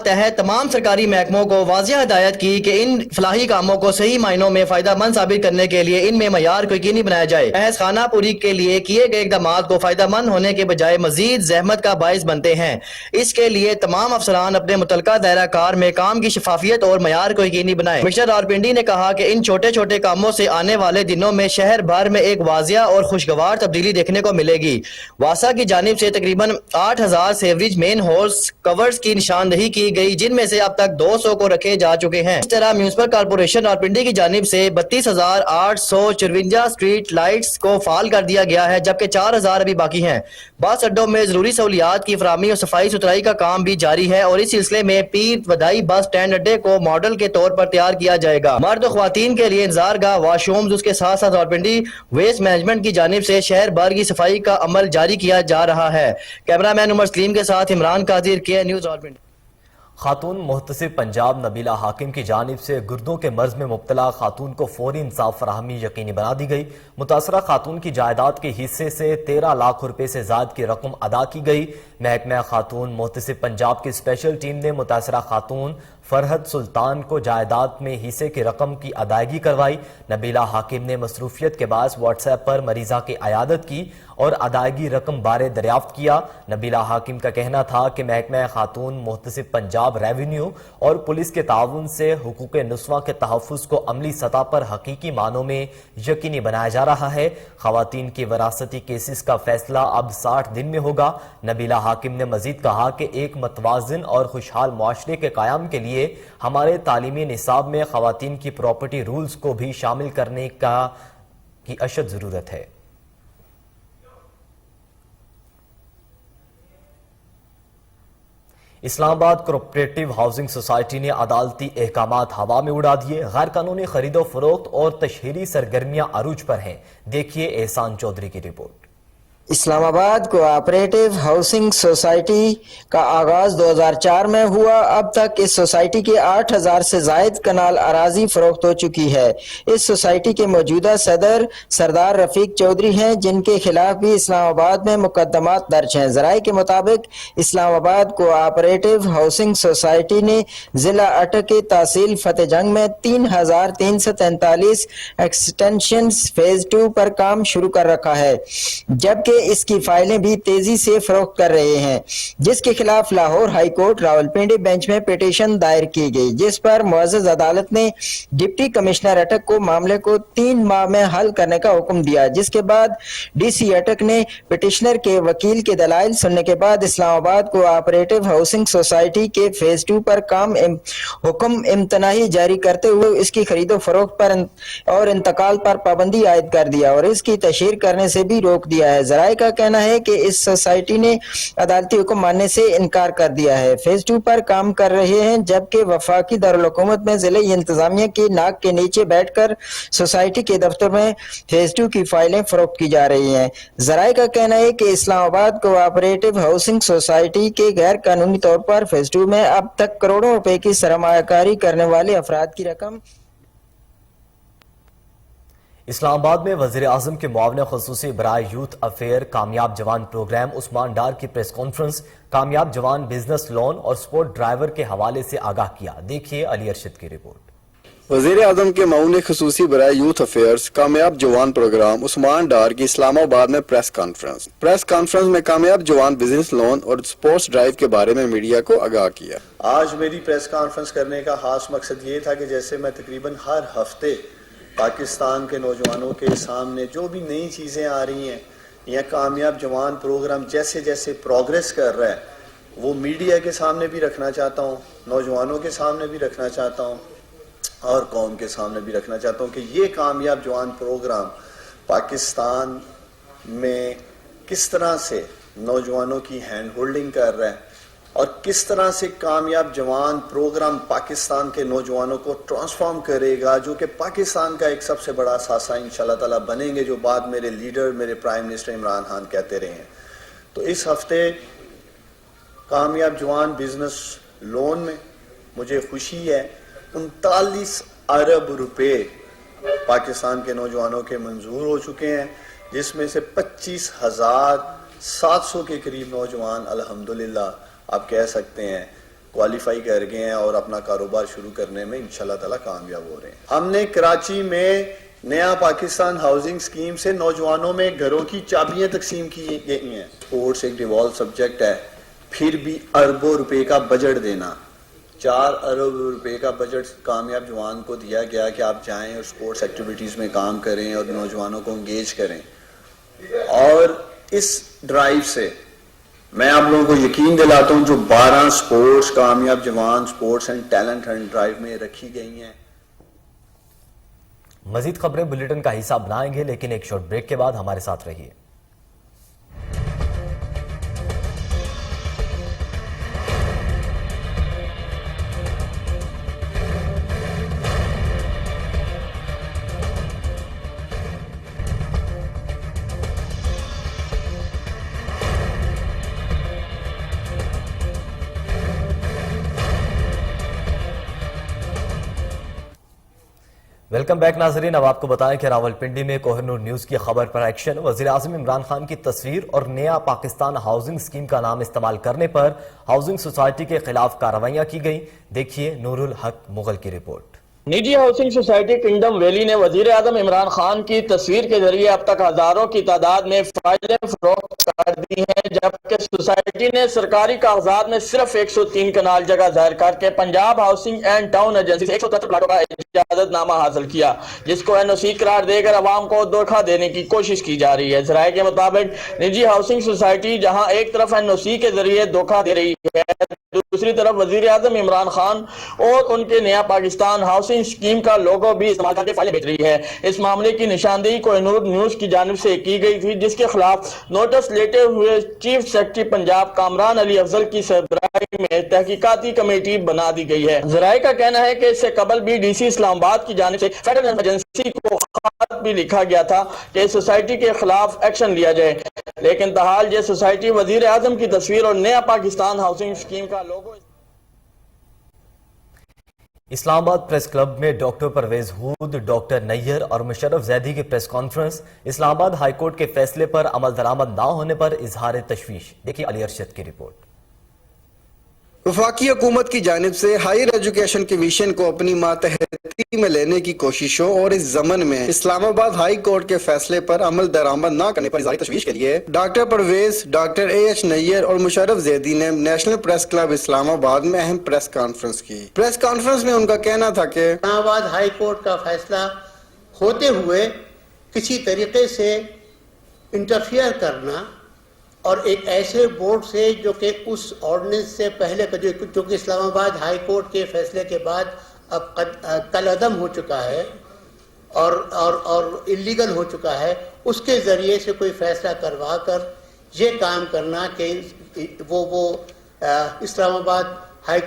तहत तमाम सरकारी महकमों को वाज़ेह हिदायत की कि इन फलाही कामों को सही मायनों में फायदा मंद साबित करने के लिए इनमें मयार को यकीनी बनाया जाए। महज खाना पूरी के लिए किए गए इकदाम को फायदा मंद होने के बजाय मजीद जहमत का बायस बनते हैं। इसके लिए तमाम अफसरान अपने मुतलका दायरा कार में काम की शफाफियत और मयार को यकीनी बनाए। कमिश्नर रावलपिंडी ने कहा कि इन छोटे छोटे कामों से आने वाले दिनों में शहर भर में एक वाज़ेह और खुशगवार तब्दीली देखने को मिलेगी। वासा की जानिब से तकरीबन 8000 सेवरेज मेन होल्स कवर्स की निशानदही की गई, जिनमें से अब तक 200 को रखे जा चुके हैं। इस तरह म्यूनिसिपल कॉर्पोरेशन रावलपिंडी की जानिब से 32,854 स्ट्रीट लाइट्स को फाल कर दिया गया है, जबकि 4000 अभी बाकी हैं। बस अड्डों में जरूरी सहूलियात की फराहमी और सफाई सुथराई का काम भी जारी है और इस सिलसिले में पीर वदाई बस स्टैंड अड्डे को मॉडल के तौर पर तैयार किया जाएगा। मर्द और ख्वातीन के लिए इंतजारगाह, वॉशरूम्स, उसके साथ साथ रावलपिंडी वेस्ट मैनेजमेंट की जानिब से शहर भर की सफाई का अमल जारी किया जा रहा है। कैमरामैन उमर सलीम के साथ इमरान कादिर, के न्यूज़ रावलपिंडी। खातून मुहतसिब पंजाब नबीला हाकिम की जानिब से गुर्दों के मर्ज में मुब्तला खातून को फौरी इंसाफ फराहमी यकीनी बना दी गई। मुतासरा खातून की जायदाद के हिस्से से 13 लाख रुपए से ज़ायद की रकम अदा की गई। महकमा खातून मुहतसिब पंजाब की स्पेशल टीम ने मुतासरा खातून फरहद सुल्तान को जायदाद में हिस्से की रकम की अदायगी करवाई। नबीला हाकिम ने मसरूफियत के बाद व्हाट्सएप पर मरीजा की अयादत की और अदायगी रकम बारे दरियाफ्त किया। नबीला हाकिम का कहना था कि महकमा खातून मुहतसिब पंजाब रेवेन्यू और पुलिस के ताउन से हुकूक नुस्वा के तहफ़्फ़ुज़ को अमली सतह पर हकीकी मानों में यकीनी बनाया जा रहा है। ख़वातीन की वरासती केसेस का फैसला अब 60 दिन में होगा। नबीला हाकिम ने मजीद कहा कि एक मतवाज़िन और खुशहाल मुआशरे के क़याम के लिए हमारे तालीमी निसाब में ख़वातीन की प्रॉपर्टी रूल्स को भी शामिल करने की अशद ज़रूरत है। इस्लामाबाद कोऑपरेटिव हाउसिंग सोसाइटी ने अदालती अहकामात हवा में उड़ा दिए। गैर कानूनी खरीदो फरोख्त और तशहीरी सरगर्मियां अरूज पर हैं। देखिए एहसान चौधरी की report. Islamabad cooperative housing society का आगाज 2004 में हुआ। अब तक इस सोसाइटी के 8000 से जायद कनाल अराजी फरोख्त हो चुकी है। इस सोसाइटी के मौजूदा सदर सरदार रफीक चौधरी हैं, जिनके खिलाफ भी इस्लामाबाद में मुकदमात दर्ज हैं। जराये के मुताबिक इस्लामाबाद कोऑपरेटिव हाउसिंग सोसाइटी ने जिला अटक के तहसील फतेहजंग में 3343 एक्सटेंशन फेज 2 पर काम शुरू कर रखा है, जबकि इसकी फाइलें भी तेजी से फरोख्त कर रहे हैं, जिसके खिलाफ Lahore high court Rawalpindi bench में पिटीशन दायर की गई, जिस पर मुअज़्ज़ज़ अदालत ने डिप्टी कमिश्नर अटक को मामले को 3 माह में हल करने का हुक्म दिया। जिसके बाद डीसी अटक ने पिटिशनर के वकील के दलाइल सुनने के बाद इस्लामाबाद कोऑपरेटिव हाउसिंग सोसाइटी के फेज 2 पर काम हुक्म इम्तनाही जारी करते हुए इसकी खरीदो फरोख्त पर और इंतकाल पर पाबंदी आयद कर दिया और इसकी तशहीर करने से भी रोक दिया है। जराये का कहना है कि इस सोसाइटी ने अदालती हुक्म मानने से इनकार कर दिया है। फेज 2 पर काम कर रहे हैं, जबकि वफाकी दारुल हुकूमत में जिले इंतजामिया की नाक के नीचे बैठकर सोसाइटी के दफ्तर में फेज 2 की फाइलें फरोख्त की जा रही हैं। जराये का कहना है कि इस्लामाबाद कोऑपरेटिव हाउसिंग सोसाइटी के गैर कानूनी तौर पर फेज 2 में अब तक करोड़ों रुपए की सरमायाकारी करने वाले अफराद की रकम। इस्लामाबाद में वज़ीर आज़म के मुआविन ख़ुसूसी बराए यूथ अफेयर कामयाब जवान प्रोग्राम उस्मान डार की प्रेस कॉन्फ्रेंस कामयाब जवान बिजनेस लोन और स्पोर्ट ड्राइवर के हवाले से आगाह किया। देखिए अली अरशद की रिपोर्ट। वज़ीर आज़म के मुआविन ख़ुसूसी बराए यूथ अफेयर्स कामयाब जवान प्रोग्राम उस्मान डार की इस्लामाबाद में प्रेस कॉन्फ्रेंस में कामयाब जवान बिजनेस लोन और स्पोर्ट्स ड्राइव के बारे में मीडिया को आगाह किया। आज मेरी प्रेस कॉन्फ्रेंस करने का खास मकसद ये था कि जैसे मैं तकरीबन हर हफ्ते पाकिस्तान के नौजवानों के सामने जो भी नई चीज़ें आ रही हैं या कामयाब जवान प्रोग्राम जैसे जैसे प्रोग्रेस कर रहा है, वो मीडिया के सामने भी रखना चाहता हूँ, नौजवानों के सामने भी रखना चाहता हूँ और कौम के सामने भी रखना चाहता हूँ कि ये कामयाब जवान प्रोग्राम पाकिस्तान में किस तरह से नौजवानों की हैंड होल्डिंग कर रहा है और किस तरह से कामयाब जवान प्रोग्राम पाकिस्तान के नौजवानों को ट्रांसफॉर्म करेगा, जो कि पाकिस्तान का एक सबसे बड़ा सासा इंशाल्लाह ताला बनेंगे, जो बात मेरे लीडर मेरे प्राइम मिनिस्टर इमरान खान कहते रहे हैं। तो इस हफ्ते कामयाब जवान बिजनेस लोन में मुझे खुशी है 39 अरब रुपए पाकिस्तान के नौजवानों के मंजूर हो चुके हैं, जिसमें से 25,000 700 کے قریب نوجوان الحمدللہ آپ کہہ سکتے ہیں کوالیفائی کر گئے ہیں اور اپنا کاروبار شروع کرنے میں انشاءاللہ تعالی کامیاب ہو رہے ہیں. ہم نے کراچی میں نیا پاکستان ہاؤسنگ سکیم سے نوجوانوں میں گھروں کی چابیاں تقسیم کی گئی ہیں. اسپورٹس ایک ڈیوالو سبجیکٹ ہے، پھر بھی اربوں روپے کا بجٹ دینا، 4 ارب روپے کا بجٹ کامیاب جوان کو دیا گیا کہ آپ جائیں اور اسپورٹس ایکٹیویٹیز میں کام کریں اور نوجوانوں کو انگیج کریں. اور اس ڈرائیو سے میں آپ لوگوں کو یقین دلاتا ہوں جو 12 sports Kamyab Jawan sports and talent hunt drive میں رکھی گئی ہیں. مزید خبریں بلیٹن کا حصہ بنائیں گے، لیکن ایک شارٹ بریک کے بعد ہمارے ساتھ رہیے. ویلکم بیک ناظرین. اب آپ کو بتائیں کہ راولپنڈی میں کوہ نور نیوز کی خبر پر ایکشن. وزیر اعظم عمران خان کی تصویر اور نیا پاکستان ہاؤسنگ سکیم کا نام استعمال کرنے پر ہاؤسنگ سوسائٹی کے خلاف کارروائیاں کی گئیں. دیکھیے نور الحق مغل کی رپورٹ. نجی ہاؤسنگ سوسائٹی کنگڈم ویلی نے وزیر اعظم عمران خان کی تصویر کے ذریعے اب تک ہزاروں کی تعداد میں فائلیں فروخت کر دی ہیں، جبکہ سوسائٹی نے سرکاری کاغذات میں صرف 103 کنال جگہ ظاہر کر کے Punjab housing and town agency سے 170 پلاٹوں کا اجازت نامہ حاصل کیا، جس کو NOC قرار دے کر عوام کو دھوکہ دینے کی کوشش کی جا رہی ہے. ذرائع کے مطابق نجی ہاؤسنگ سوسائٹی جہاں ایک طرف NOC کے ذریعے دھوکہ دے رہی ہے، دوسری طرف وزیر اعظم عمران خان اور ان کے نیا پاکستان ہاؤسنگ سکیم کا لوگو بھی استعمال کر کے فائلیں بیچ رہی ہے. اس معاملے کی نشاندہی کوہ نور نیوز کی جانب سے کی گئی تھی، جس کے خلاف نوٹس لیتے ہوئے چیف سیکرٹری پنجاب کامران علی افضل کی سربراہی میں تحقیقاتی کمیٹی بنا دی گئی ہے. ذرائع کا کہنا ہے کہ اس سے قبل بھی DC اسلام آباد کی جانب سے فیڈرل ایجنسی کو خط بھی لکھا گیا تھا کہ سوسائٹی کے خلاف ایکشن لیا جائے، لیکن تاحال یہ سوسائٹی وزیر اعظم کی تصویر اور نیا پاکستان ہاؤسنگ سکیم کا لوگو. اسلام آباد پریس کلب میں ڈاکٹر پرویز ہود، ڈاکٹر نیئر اور مشرف زیدی کی پریس کانفرنس. اسلام آباد ہائی کورٹ کے فیصلے پر عمل درآمد نہ ہونے پر اظہار تشویش. دیکھیے علی ارشد کی رپورٹ. وفاقی حکومت کی جانب سے ہائر ایجوکیشن کمیشن کو اپنی ماتحتی میں لینے کی کوششوں اور اس ضمن میں اسلام آباد ہائی کورٹ کے فیصلے پر عمل درآمد نہ کرنے پر اظہار تشویش کے لیے doctor Pervez, doctor AH Nayyar اور مشرف زیدی نے نیشنل پریس کلب اسلام آباد میں اہم پریس کانفرنس کی. پریس کانفرنس میں ان کا کہنا تھا کہ اسلام آباد ہائی کورٹ کا فیصلہ ہوتے ہوئے کسی طریقے سے انٹرفیئر کرنا اور ایک ایسے بورڈ سے جو کہ اس آرڈیننس سے پہلے جو کہ اسلام آباد ہائی کورٹ کے فیصلے کے بعد اب کل عدم ہو چکا ہے اور اللیگل ہو چکا ہے، اس کے ذریعے سے کوئی فیصلہ کروا کر یہ کام کرنا کہ وہ اسلام آباد ہائر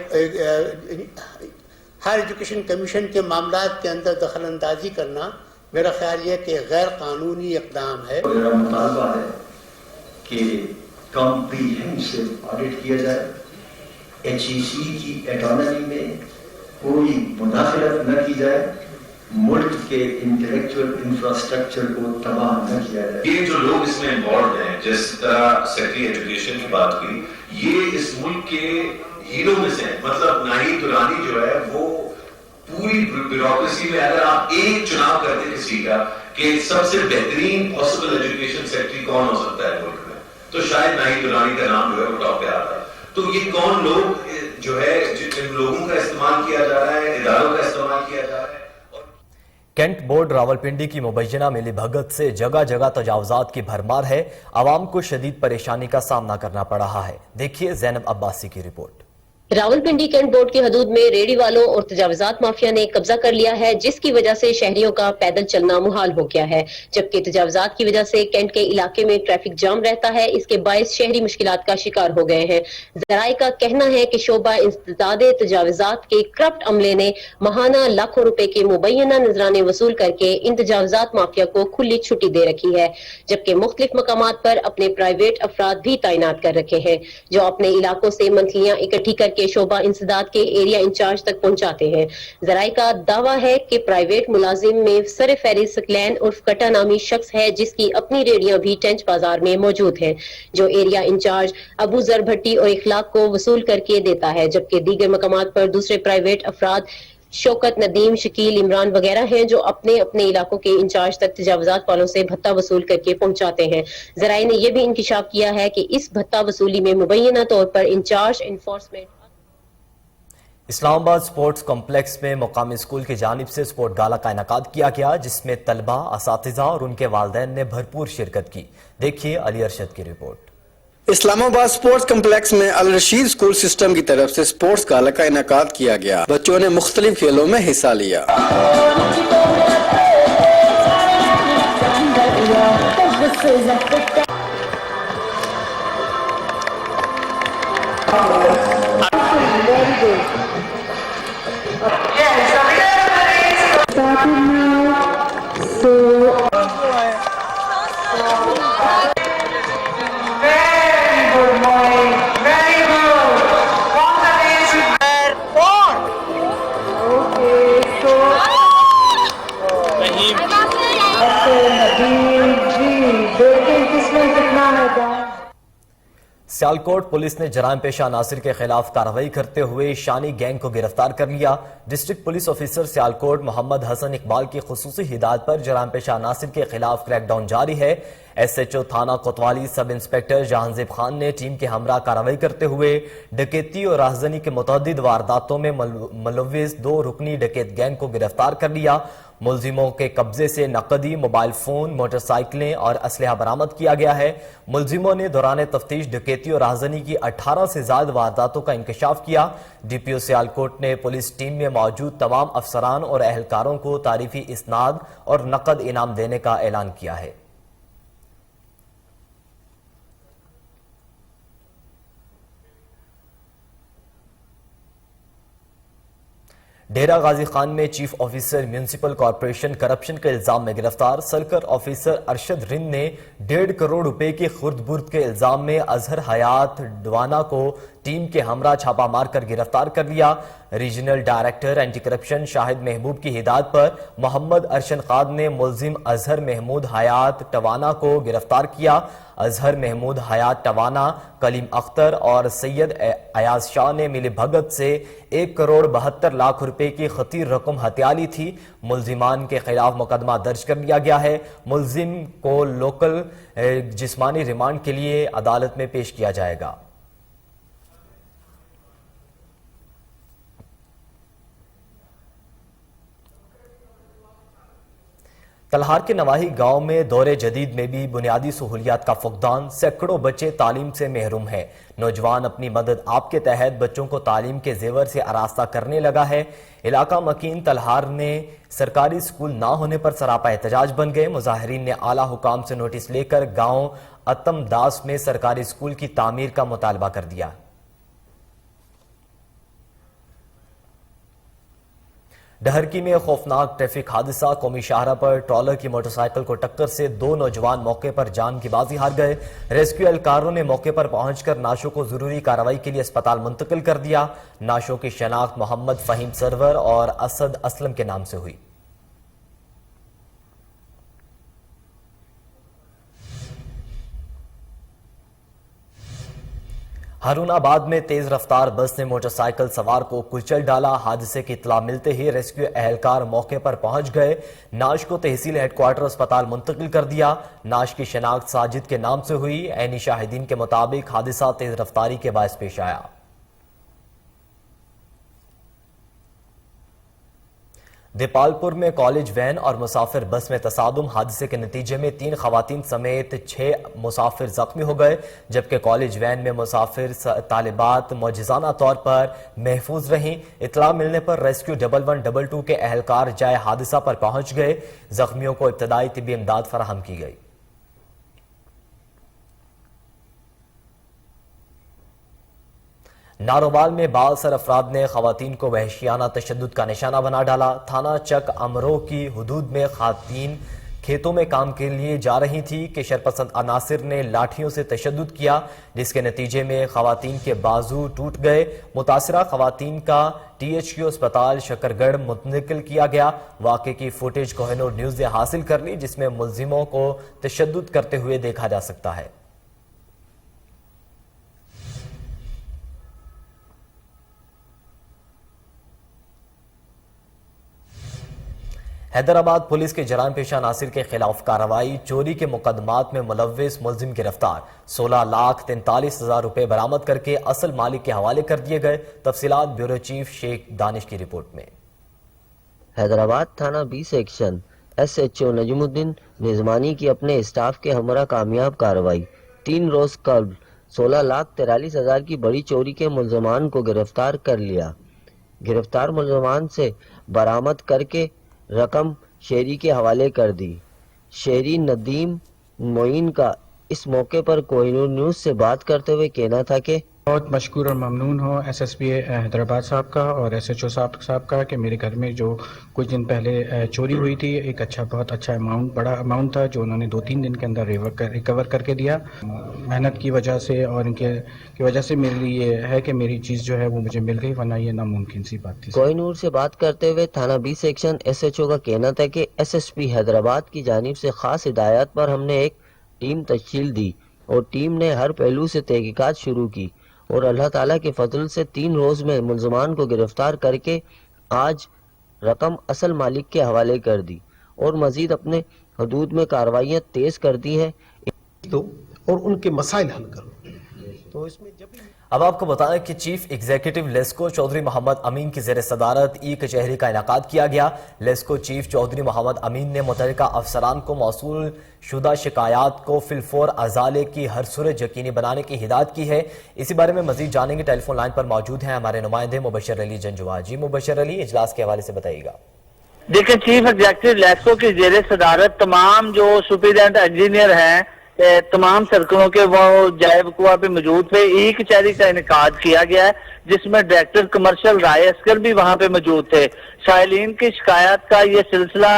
ایجوکیشن کمیشن کے معاملات کے اندر دخل اندازی کرنا، میرا خیال یہ کہ غیر قانونی اقدام ہے. میرا مطالبہ ہے کہ کمپریہنسو آڈٹ کیا جائے، HEC کی اٹانومی میں کوئی مداخلت نہ کی جائے، ملک کے انٹلیکچوئل انفراسٹرکچر کو تباہ نہ کیا جائے. یہ جو لوگ اس میں انوالوڈ ہیں، جس طرح سیکرٹری ایجوکیشن کی بات کی، یہ اس ملک کے ہیرو میں سے ہیں. مطلب ناہید درانی جو ہے وہ پوری بیوروکریسی میں اگر آپ ایک چناؤ کرتے کسی کا کہ سب سے بہترین پاسبل ایجوکیشن سیکرٹری کون ہو سکتا ہے ملک میں، تو شاید ناہید درانی کا نام جو ہے وہ ٹاپ پہ آتا ہے. تو یہ کون لوگ جو ہے جن لوگوں کا استعمال کیا جا رہا ہے، اداروں کا استعمال کیا جا رہا ہے. کینٹ بورڈ راولپنڈی کی مبینہ ملی بھگت سے جگہ جگہ تجاوزات کی بھرمار ہے. عوام کو شدید پریشانی کا سامنا کرنا پڑ رہا ہے. دیکھیے زینب عباسی کی رپورٹ. راولپنڈی کینٹ بورڈ کی حدود میں ریڑھی والوں اور تجاوزات مافیا نے قبضہ کر لیا ہے، جس کی وجہ سے شہریوں کا پیدل چلنا محال ہو گیا ہے، جبکہ تجاوزات کی وجہ سے کینٹ کے علاقے میں ٹریفک جام رہتا ہے. اس کے باعث شہری مشکلات کا شکار ہو گئے ہیں. ذرائع کا کہنا ہے کہ شعبہ انسداد تجاوزات کے کرپٹ عملے نے ماہانہ لاکھوں روپے کے مبینہ نذرانے وصول کر کے ان تجاوزات مافیا کو کھلی چھٹی دے رکھی ہے، جبکہ مختلف مقامات پر اپنے پرائیویٹ افراد بھی تعینات کر رکھے ہیں جو اپنے علاقوں سے منتھلیاں اکٹھی کر کے کے شعبہ انسداد کے ایریا انچارج تک پہنچاتے ہیں۔ ذرائع کا دعویٰ ہے کہ پرائیویٹ ملازم میں سر فہرست سکلین عرف کٹا نامی شخص ہے جس کی اپنی ریڑیاں بھی ٹینچ بازار میں موجود ہیں، جو ایریا انچارج ابو ذر بھٹی اور اخلاق کو وصول کر کے دیتا ہے، جبکہ دیگر مقامات پر دوسرے پرائیویٹ افراد شوکت، ندیم، شکیل، عمران وغیرہ ہیں جو اپنے اپنے علاقوں کے انچارج تک تجاوزات والوں سے بھتہ وصول کر کے پہنچاتے ہیں۔ ذرائع نے یہ بھی انکشاف کیا ہے کہ اس بھتہ وصولی میں مبینہ طور پر انچارج انفورسمنٹ اسلام آباد سپورٹس کمپلیکس میں مقامی اسکول کی جانب سے سپورٹ گالا کا انعقاد کیا گیا، جس میں طلبہ، اساتذہ اور ان کے والدین نے بھرپور شرکت کی۔ دیکھیے علی ارشد کی رپورٹ۔ اسلام آباد سپورٹس کمپلیکس میں الرشید اسکول سسٹم کی طرف سے سپورٹس گالا کا انعقاد کیا گیا۔ بچوں نے مختلف کھیلوں میں حصہ لیا۔ سیالکوٹ پولیس نے جرائم پیشہ عناصر کے خلاف کارروائی کرتے ہوئے شانی گینگ کو گرفتار کر لیا۔ ڈسٹرکٹ پولیس آفیسر سیالکوٹ محمد حسن اقبال کی خصوصی ہدایت پر جرائم پیشہ عناصر کے خلاف کریک ڈاؤن جاری ہے۔ ایس ایچ او تھانہ کوتوالی سب انسپیکٹر جہانزیب خان نے ٹیم کے ہمراہ کارروائی کرتے ہوئے ڈکیتی اور راہزنی کے متعدد وارداتوں میں ملوث 2 رکنی ڈکیت گینگ کو گرفتار کر لیا۔ ملزموں کے قبضے سے نقدی، موبائل فون، موٹر سائیکلیں اور اسلحہ برآمد کیا گیا ہے۔ ملزموں نے دوران تفتیش ڈکیتی اور راہزنی کی 18 سے زائد وارداتوں کا انکشاف کیا۔ ڈی پی او سیالکوٹ نے پولیس ٹیم میں موجود تمام افسران اور اہلکاروں کو تعریفی اسناد اور نقد انعام دینے کا اعلان کیا ہے۔ ڈیرہ غازی خان میں chief officer municipal corporation corruption کے الزام میں گرفتار۔ سرکل آفیسر ارشد رند نے 1.5 کروڑ روپے کی خرد برد کے الزام میں اظہر حیات ڈوانا کو ٹیم کے ہمراہ چھاپا مار کر گرفتار کر لیا۔ ریجنل ڈائریکٹر اینٹی کرپشن شاہد محبوب کی ہدایت پر محمد ارشن قاد نے ملزم اظہر محمود حیات ٹوانا کو گرفتار کیا۔ اظہر محمود حیات ٹوانا، کلیم اختر اور سید ایاز شاہ نے ملی بھگت سے 1 کروڑ 72 لاکھ روپے کی خطیر رقم ہتھیا لی تھی۔ ملزمان کے خلاف مقدمہ درج کر لیا گیا ہے۔ ملزم کو لوکل جسمانی ریمانڈ کے لیے عدالت میں پیش کیا جائے گا۔ تلہار کے نواحی گاؤں میں دور جدید میں بھی بنیادی سہولیات کا فقدان، سینکڑوں بچے تعلیم سے محروم ہیں۔ نوجوان اپنی مدد آپ کے تحت بچوں کو تعلیم کے زیور سے آراستہ کرنے لگا ہے۔ علاقہ مکین تلہار نے سرکاری اسکول نہ ہونے پر سراپا احتجاج بن گئے۔ مظاہرین نے اعلیٰ حکام سے نوٹس لے کر گاؤں اتم داس میں سرکاری اسکول کی تعمیر کا مطالبہ کر دیا۔ ڈہرکی میں خوفناک ٹریفک حادثہ، قومی شاہراہ پر ٹرالر کی موٹر سائیکل کو ٹکر سے 2 نوجوان موقع پر جان کی بازی ہار گئے۔ ریسکیو اہلکاروں نے موقع پر پہنچ کر نعشوں کو ضروری کارروائی کے لیے اسپتال منتقل کر دیا۔ نعشوں کی شناخت محمد فہیم سرور اور اسد اسلم کے نام سے ہوئی۔ ہارون آباد میں تیز رفتار بس نے موٹر سائیکل سوار کو کچل ڈالا۔ حادثے کی اطلاع ملتے ہی ریسکیو اہلکار موقع پر پہنچ گئے۔ نعش کو تحصیل ہیڈ کوارٹر اسپتال منتقل کر دیا۔ نعش کی شناخت ساجد کے نام سے ہوئی۔ عینی شاہدین کے مطابق حادثہ تیز رفتاری کے باعث پیش آیا۔ دیپال پور میں کالج وین اور مسافر بس میں تصادم، حادثے کے نتیجے میں 3 خواتین سمیت 6 مسافر زخمی ہو گئے، جبکہ کالج وین میں مسافر طالبات معجزانہ طور پر محفوظ رہیں۔ اطلاع ملنے پر ریسکیو 1122 کے اہلکار جائے حادثہ پر پہنچ گئے۔ زخمیوں کو ابتدائی طبی امداد فراہم کی گئی۔ ناروال میں بااثر افراد نے خواتین کو وحشیانہ تشدد کا نشانہ بنا ڈالا۔ تھانہ چک امرو کی حدود میں خواتین खेतों में काम के लिए जा रही थी कि शरपसंद अनासिर ने लाठियों से तशद्दुद किया, जिसके नतीजे में खवातीन के बाजू टूट गए। मुतासरा खवातीन का THQ अस्पताल शकरगढ़ मुंतकिल किया गया। वाक़े की फुटेज कोहिनूर न्यूज़ ने हासिल कर ली, जिसमें मुल्जिमों को तशद्दुद करते हुए देखा जा सकता है। हैदराबाद पुलिस के जराम पेशा नासिर के खिलाफ कार्रवाई। चोरी के मुकदमात में मुलव्विस मुल्जिम गिरफ्तार। 16,43,000 रुपए बरामद करके असल मालिक के हवाले कर दिए गए। तफसीलात ब्यूरो चीफ शेख दानिश की रिपोर्ट में। हैदराबाद थाना B सेक्शन SHO नजमुद्दीन निजमानी की अपने स्टाफ के हमरा कामयाब कार्रवाई। 3 रोज कबल 16,43,000 की बड़ी चोरी के मुल्जमान को गिरफ्तार कर लिया। गिरफ्तार मुल्जमान से बरामद करके रकम शेरी के हवाले कर दी। शेरी नदीम मोइन का इस मौके पर कोहिनूर न्यूज़ से बात करते हुए कहना था कि बहुत मशकूर और ममनून हो SSP हैदराबाद साहब का और SHO साहब का कि मेरे घर में जो कुछ दिन पहले चोरी हुई थी, एक बहुत अच्छा बड़ा अमाउंट था जो उन्होंने 2-3 दिन के अंदर रिकवर करके दिया। मेहनत की वजह से और इनके की वजह से मेरे लिए ये है कि मेरी चीज़ जो है वो मुझे मिल गई, वरना ये नामुमकिन सी बात थी। कोहिनूर से बात करते हुए थाना B सेक्शन SHO का कहना था कि SSP हैदराबाद की जानिब से खास हिदायत पर हमने एक टीम तश्कील दी और टीम ने हर पहलू से तहकीकात शुरू की और अल्लाह ताला के फजल से 3 रोज में मुल्जमान को गिरफ्तार करके आज रकम असल मालिक के हवाले कर दी और मजीद अपने हदूद में कार्रवाइयाँ तेज कर दी हैं और उनके मसाइल हल करो। तो इसमें अब आपको बताएं कि चीफ एग्जीक्यूटिव लेस्को चौधरी मोहम्मद अमीन की ज़ेर सदारत ई कचहरी का इनेकाद किया गया। लेस्को चीफ चौधरी मोहम्मद अमीन ने मुतल्लिका अफसरान को मौसूल शुदा शिकायत को फिलफौर अजाले की हर सूरत यकीनी बनाने की हिदायत की है। इसी बारे में मजीद जानेंगे। टेलीफोन लाइन पर मौजूद हैं हमारे नुमाइंदे मुबशर अली जंजुआ। जी मुबशर अली, इजलास के हवाले से बताइएगा। देखिए, चीफ एग्जीक्यूटिव लेस्को की ज़ेर सदारत तमाम जो सुपरिटेंडेंट इंजीनियर हैं तमाम सर्कलों के वो जाए वकुआ पे मौजूद थे। ई कचहरी का इनेकाद किया गया है जिसमें डायरेक्टर कमर्शियल राय अस्कर भी वहां पे मौजूद थे। साइलिन की शिकायत का ये सिलसिला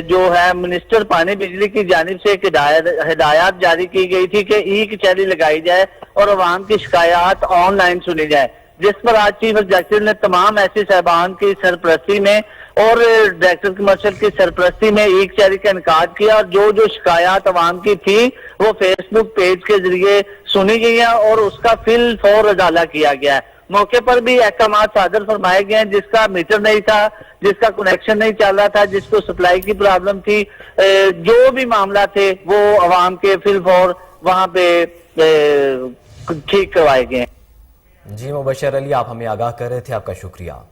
जो है मिनिस्टर पानी बिजली की जानिब से एक हिदायत जारी की गई थी कि ई कचहरी लगाई जाए और अवाम की शिकायत ऑनलाइन सुनी जाए, जिस पर आज चीफ एग्जीक्यूटिव ने तमाम ऐसी साहबान की सरपरस्ती में और डायरेक्टर कमर्शियल की सरपरस्ती में ई कचहरी का इनेकाद किया और जो जो शिकायत अवाम की थी वो फेसबुक पेज के जरिए सुनी गई है और उसका फिल फौर अदाला किया गया है। मौके पर भी अहकाम सादर फरमाए गए हैं, जिसका मीटर नहीं था, जिसका कनेक्शन नहीं चल रहा था, जिसको सप्लाई की प्रॉब्लम थी, जो भी मामला थे वो अवाम के फिल फौर वहां पे ठीक करवाए गए। जी मुबशर अली, आप हमें आगाह कर रहे थे, आपका शुक्रिया।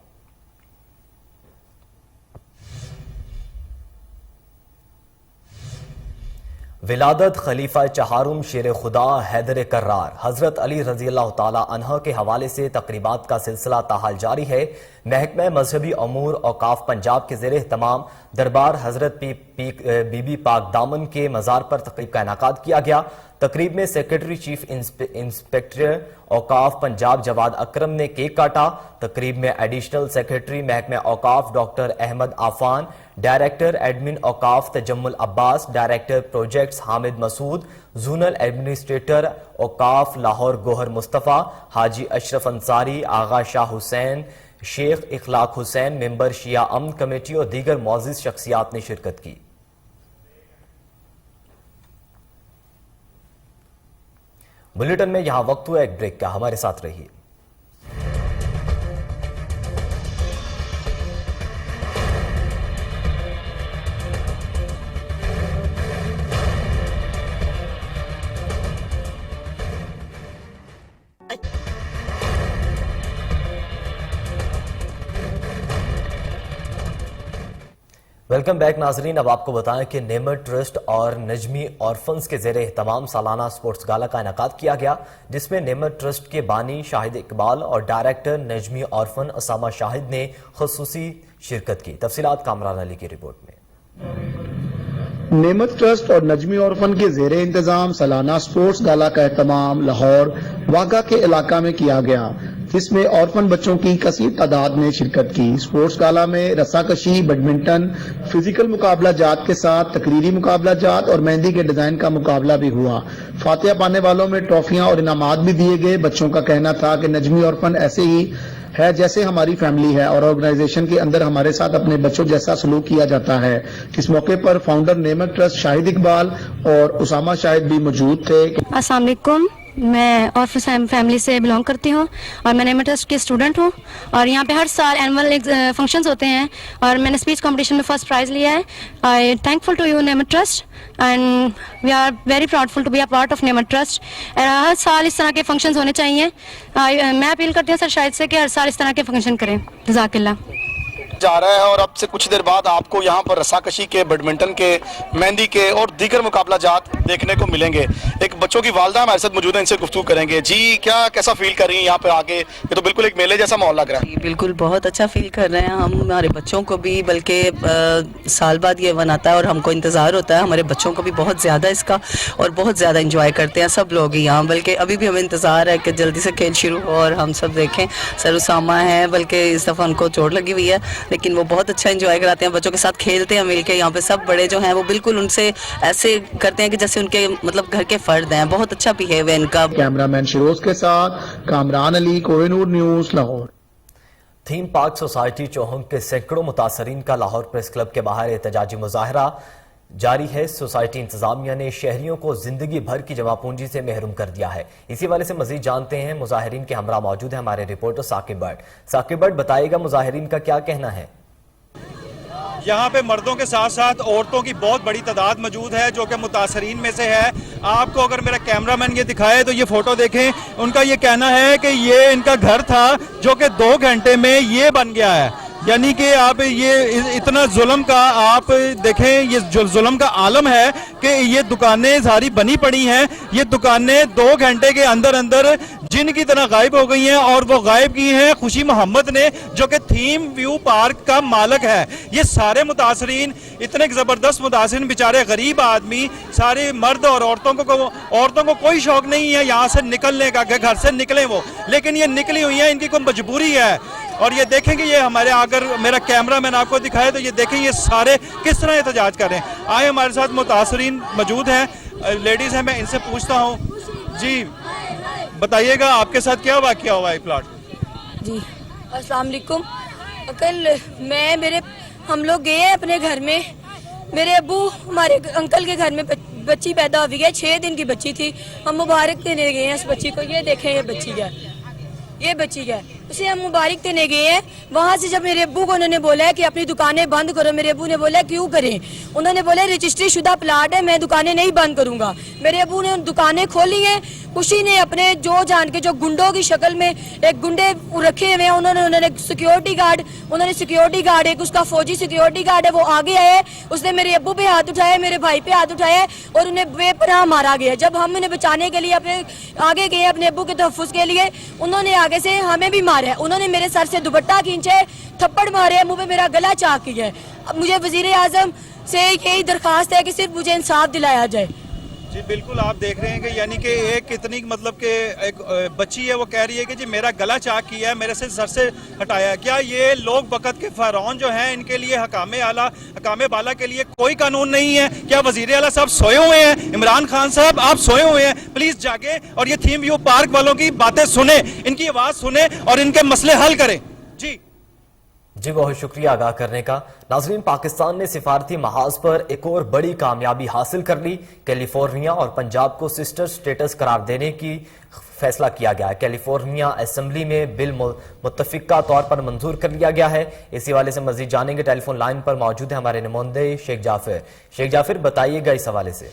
विलादत खलीफा चहारुम शेर खुदा हैदर कर्रार हजरत अली रजी अल्लाह ताला अन्हा के हवाले से तकरीबात का सिलसिला ताहाल जारी है। महकमा मजहबी अमूर औकाफ पंजाब के ज़ेरे तमाम दरबार हजरत बीबी पाक दामन के मज़ार पर तकरीब का इनेकाद किया गया। तकरीब में सेक्रेटरी चीफ इंस्पेक्टर औकाफ पंजाब जवाद अकरम ने केक काटा। तकरीब में एडिशनल सेक्रेटरी महकमा औकाफ doctor Ahmed Afan, director admin औकाफ Tajammul Abbas, director projects Hamid Masood, zonal administrator औकाफ लाहौर गोहर मुस्तफ़ा, हाजी अशरफ अंसारी, आगा शाह हुसैन, शेख इखलाक हुसैन, मेंबर शिया अमन कमेटी और दीगर मौजूद शख्सियात ने शिरकत की। बुलेटिन में यहां वक्त हुआ एक ब्रेक का, हमारे साथ रहिए। वेलकम बैक नाजरीन। अब आपको बताएं कि नेमत ट्रस्ट और नजमी ऑर्फन्स के ज़ेरे एहतमाम सालाना स्पोर्ट्स गाला का इनेकाद किया गया, जिसमें नेमत ट्रस्ट के बानी शाहिद इकबाल और डायरेक्टर नजमी ऑर्फन असामा शाहिद ने खुसूसी शिरकत की। तफसीलात कामरान अली की रिपोर्ट में। नेमत ट्रस्ट और नजमी ऑर्फन के ज़ेरे इंतजाम सालाना स्पोर्ट्स गाला का एहतमाम लाहौर वागा के इलाका में किया गया। جس میں orphan بچوں کی کثیر تعداد نے شرکت کی. اسپورٹس گالا میں رسا کشی، بیڈمنٹن، فزیکل مقابلہ جات کے ساتھ تقریری مقابلہ جات اور مہندی کے ڈیزائن کا مقابلہ بھی ہوا. فاتحہ پانے والوں میں ٹرافیاں اور انعامات بھی دیے گئے. بچوں کا کہنا تھا کہ نجمی orphan ایسے ہی ہے جیسے ہماری فیملی ہے اور آرگنائزیشن کے اندر ہمارے ساتھ اپنے بچوں جیسا سلوک کیا جاتا ہے. اس موقع پر فاؤنڈر نعمت ٹرسٹ شاہد اقبال اور اسامہ شاہد بھی موجود تھے. السلام علیکم، میں orphan فیملی سے بلانگ کرتی ہوں اور میں نعمت ٹرسٹ کی اسٹوڈنٹ ہوں اور یہاں پہ ہر سال اینول فنکشنز ہوتے ہیں اور میں نے اسپیچ کمپٹیشن میں فرسٹ پرائز لیا ہے. I thankful to you Naimat trust and we are very proudful to be a part of Naimat trust. ہر سال اس طرح کے فنکشنز ہونے چاہیے. میں اپیل کرتی ہوں سر شاہد سے کہ ہر سال اس طرح کے فنکشن کریں. جزاک اللہ. جا رہا ہے اور اب سے کچھ دیر بعد آپ کو یہاں پر رسا کشی کے، بیڈمنٹن کے، مہندی کے اور دیگر مقابلہ جات دیکھنے کو ملیں گے. ایک بچوں کی والدہ ہمارے ساتھ موجود ہیں، ان سے گفتگو کریں گے. جی کیسا فیل کر رہی ہیں یہاں پہ آ کے؟ یہ تو بالکل ایک میلے جیسا ماحول لگ رہا ہے. بالکل بہت اچھا فیل کر رہے ہیں ہم. ہمارے بچوں کو بھی، بلکہ سال بعد یہ ایونٹ آتا ہے اور ہم کو انتظار ہوتا ہے. ہمارے بچوں کو بھی بہت زیادہ اس کا اور بہت زیادہ انجوائے کرتے ہیں سب لوگ ہی یہاں. بلکہ ابھی بھی ہمیں انتظار ہے کہ جلدی سے کھیل شروع ہو اور ہم سب دیکھیں. سر اسامہ ہیں، بلکہ اس دفعہ ان کو چوٹ لگی ہوئی ہے لیکن وہ بہت اچھا انجوائے کراتے ہیں، بچوں کے ساتھ کھیلتے ہیں مل کے. یہاں پہ سب بڑے جو ہیں وہ بالکل ان سے ایسے کرتے ہیں کہ جیسے ان کے مطلب گھر کے فرد ہیں. بہت اچھا بہیو ہے ان کا. کیمرہ مین شیروز کے ساتھ Kamran Ali, Koh Noor news, Lahore. Theme park society Chohang کے سینکڑوں متاثرین کا لاہور پریس کلب کے باہر احتجاجی مظاہرہ جاری ہے. سوسائٹی انتظامیہ نے شہریوں کو زندگی بھر کی جمع پونجی سے محروم کر دیا ہے. اسی حوالے سے مزید جانتے ہیں. مظاہرین کے ہمراہ موجود ہیں ہمارے reporter Saqib but. Saqib but, بتائیے گا مظاہرین کا کیا کہنا ہے؟ یہاں پہ مردوں کے ساتھ ساتھ عورتوں کی بہت بڑی تعداد موجود ہے جو کہ متاثرین میں سے ہے. آپ کو اگر میرا کیمرہ مین یہ دکھائے تو یہ فوٹو دیکھیں. ان کا یہ کہنا ہے کہ یہ ان کا گھر تھا جو کہ 2 گھنٹے میں یہ بن گیا ہے. یعنی کہ آپ یہ اتنا ظلم کا آپ دیکھیں، یہ ظلم کا عالم ہے کہ یہ دکانیں ساری بنی پڑی ہیں. یہ دکانیں 2 گھنٹے کے اندر اندر جن کی طرح غائب ہو گئی ہیں اور وہ غائب کی ہیں خوشی محمد نے جو کہ تھیم ویو پارک کا مالک ہے. یہ سارے متاثرین اتنے زبردست متاثرین، بیچارے غریب آدمی، سارے مرد اور عورتوں کو کوئی شوق نہیں ہے یہاں سے نکلنے کا کہ گھر سے نکلیں وہ، لیکن یہ نکلی ہوئی ہیں، ان کی کوئی مجبوری ہے. اور یہ دیکھیں کہ یہ ہمارے اگر میرا کیمرہ مین آپ کو دکھائے تو یہ دیکھیں یہ سارے کس طرح احتجاج کر رہے ہیں. آئے ہمارے ساتھ متاثرین موجود ہیں، لیڈیز ہیں. میں ان سے پوچھتا ہوں، جی بتائیے گا آپ کے ساتھ کیا واقعہ ہوا ہے پلاٹ؟ جی السلام علیکم. کل ہم لوگ گئے ہیں اپنے گھر میں. میرے ابو ہمارے انکل کے گھر میں بچی پیدا ہوئی ہے، 6 دن کی بچی تھی. ہم مبارک دینے گئے ہیں اس بچی کو. یہ دیکھیں یہ بچی ہے اسے ہم مبارک دینے گئے ہیں. وہاں سے جب میرے ابو کو انہوں نے بولا ہے کہ اپنی دکانیں بند کرو، میرے ابو نے بولا کیوں کریں؟ انہوں نے بولا رجسٹری شدہ پلاٹ ہے، میں دکانیں نہیں بند کروں گا. میرے ابو نے دکانیں کھولی ہیں. خوشی نے اپنے جو جان کے جو گنڈوں کی شکل میں ایک گنڈے رکھے ہوئے ہیں، انہوں نے سیکیورٹی گارڈ ایک اس کا فوجی سیکیورٹی گارڈ ہے وہ آگے آئے. اس نے میرے ابو پہ ہاتھ اٹھایا، میرے بھائی پہ ہاتھ اٹھایا اور انہیں بے پناہ مارا گیا. جب ہم انہیں بچانے کے لیے اپنے آگے گئے اپنے ابو کے تحفظ کے لیے، انہوں نے آگے سے ہمیں بھی مارا ہے. انہوں نے میرے سر سے دوپٹہ کھینچے، تھپڑ مارے، منہ پہ میرا گلا چاک کیا ہے. اب مجھے وزیر اعظم سے یہی درخواست ہے کہ صرف مجھے انصاف دلایا جائے. جی بالکل، آپ دیکھ رہے ہیں کہ یعنی کہ ایک اتنی مطلب کہ ایک بچی ہے وہ کہہ رہی ہے کہ جی میرا گلا چاک کیا ہے، میرے سے سر سے ہٹایا. کیا یہ لوگ وقت کے فرعون جو ہیں ان کے لیے حکام بالا کے لیے کوئی قانون نہیں ہے؟ کیا وزیر اعلیٰ صاحب سوئے ہوئے ہیں؟ عمران خان صاحب آپ سوئے ہوئے ہیں؟ پلیز جاگیں اور یہ تھیم ویو پارک والوں کی باتیں سنیں، ان کی آواز سنیں اور ان کے مسئلے حل کریں. جی بہت شکریہ آگاہ کرنے کا. ناظرین، پاکستان نے سفارتی محاذ پر ایک اور بڑی کامیابی حاصل کر لی. کیلیفورنیا اور پنجاب کو سسٹر سٹیٹس قرار دینے کی فیصلہ کیا گیا ہے. کیلیفورنیا اسمبلی میں بل متفقہ طور پر منظور کر لیا گیا ہے. اسی حوالے سے مزید جانیں گے. ٹیلی فون لائن پر موجود ہیں ہمارے نمائندے شیخ جعفر. شیخ جعفر، بتائیے گا اس حوالے سے.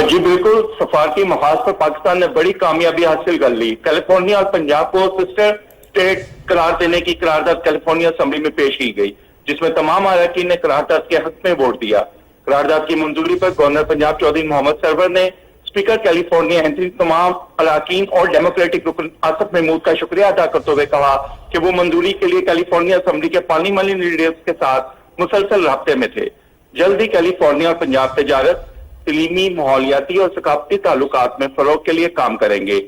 جی بالکل، سفارتی محاذ پر پاکستان نے بڑی کامیابی حاصل کر لی. کیلیفورنیا اور پنجاب کو سسٹر اسٹیٹ قرار دینے کی قرارداد کیلیفورنیا اسمبلی میں پیش کی گئی، جس میں تمام اراکین نے قرارداد کے حق میں ووٹ دیا. قرارداد کی منظوری پر گورنر پنجاب چودھری محمد سرور نے اسپیکر کیلیفورنیا تمام اراکین اور ڈیموکریٹک رکن آصف محمود کا شکریہ ادا کرتے ہوئے کہا کہ وہ منظوری کے لیے کیلیفورنیا اسمبلی کے پارلیمانی لیڈرز کے ساتھ مسلسل رابطے میں تھے. جلد ہی کیلیفورنیا اور پنجاب تجارت، تعلیمی، ماحولیاتی اور ثقافتی تعلقات میں فروغ کے لیے کام کریں گے.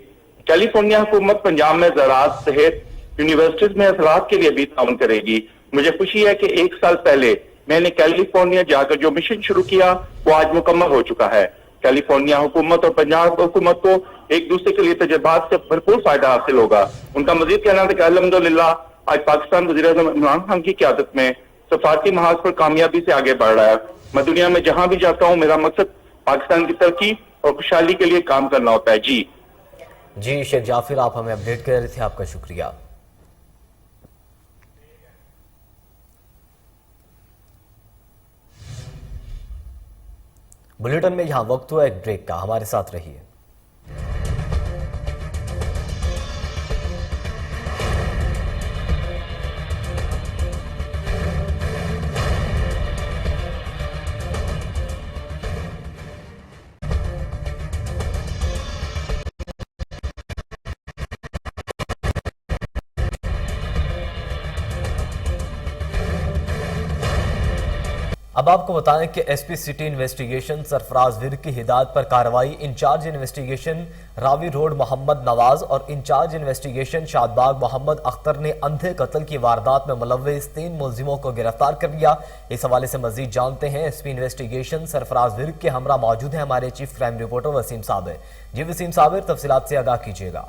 कैलिफोर्निया हुकूमत पंजाब में ज़राअत सहित यूनिवर्सिटीज में असलाहत के लिए भी ताउन करेगी। मुझे खुशी है कि 1 साल पहले मैंने कैलिफोर्निया जाकर जो मिशन शुरू किया वो आज मुकम्मल हो चुका है। कैलिफोर्निया हुकूमत और पंजाब हुकूमत को एक दूसरे के लिए तजुर्बात से भरपूर फायदा हासिल होगा। उनका मजीद कहना था कि अल्हम्दुलिल्लाह आज पाकिस्तान वज़ीर-ए-आज़म इमरान खान की क़यादत में सफारती महाज पर कामयाबी से आगे बढ़ रहा है। मैं दुनिया में जहां भी जाता हूं मेरा मकसद पाकिस्तान की तरक्की और खुशहाली के लिए काम करना होता है। जी शेख जाफिर, आप हमें अपडेट कर रहे थे, आपका शुक्रिया। बुलेटिन में यहां वक्त हुआ एक ब्रेक का, हमारे साथ रहिए। अब आपको बताएं कि SP city investigation Sarfaraz Virk की हिदायत पर कार्रवाई। Incharge investigation Ravi road Mohammad Nawaz और इंचार्ज इन्वेस्टिगेशन शादबाग मोहम्मद अख्तर ने अंधे कत्ल की वारदात में मुलव्विस 3 मुलजिमों को गिरफ्तार कर लिया। इस हवाले से मजीद जानते हैं एसपी इन्वेस्टिगेशन सरफराज विर्क के हमरा मौजूद हैं हमारे chief crime reporter Waseem Sabir. जी वसीम साबिर, तफसीलात से आगाह कीजिएगा।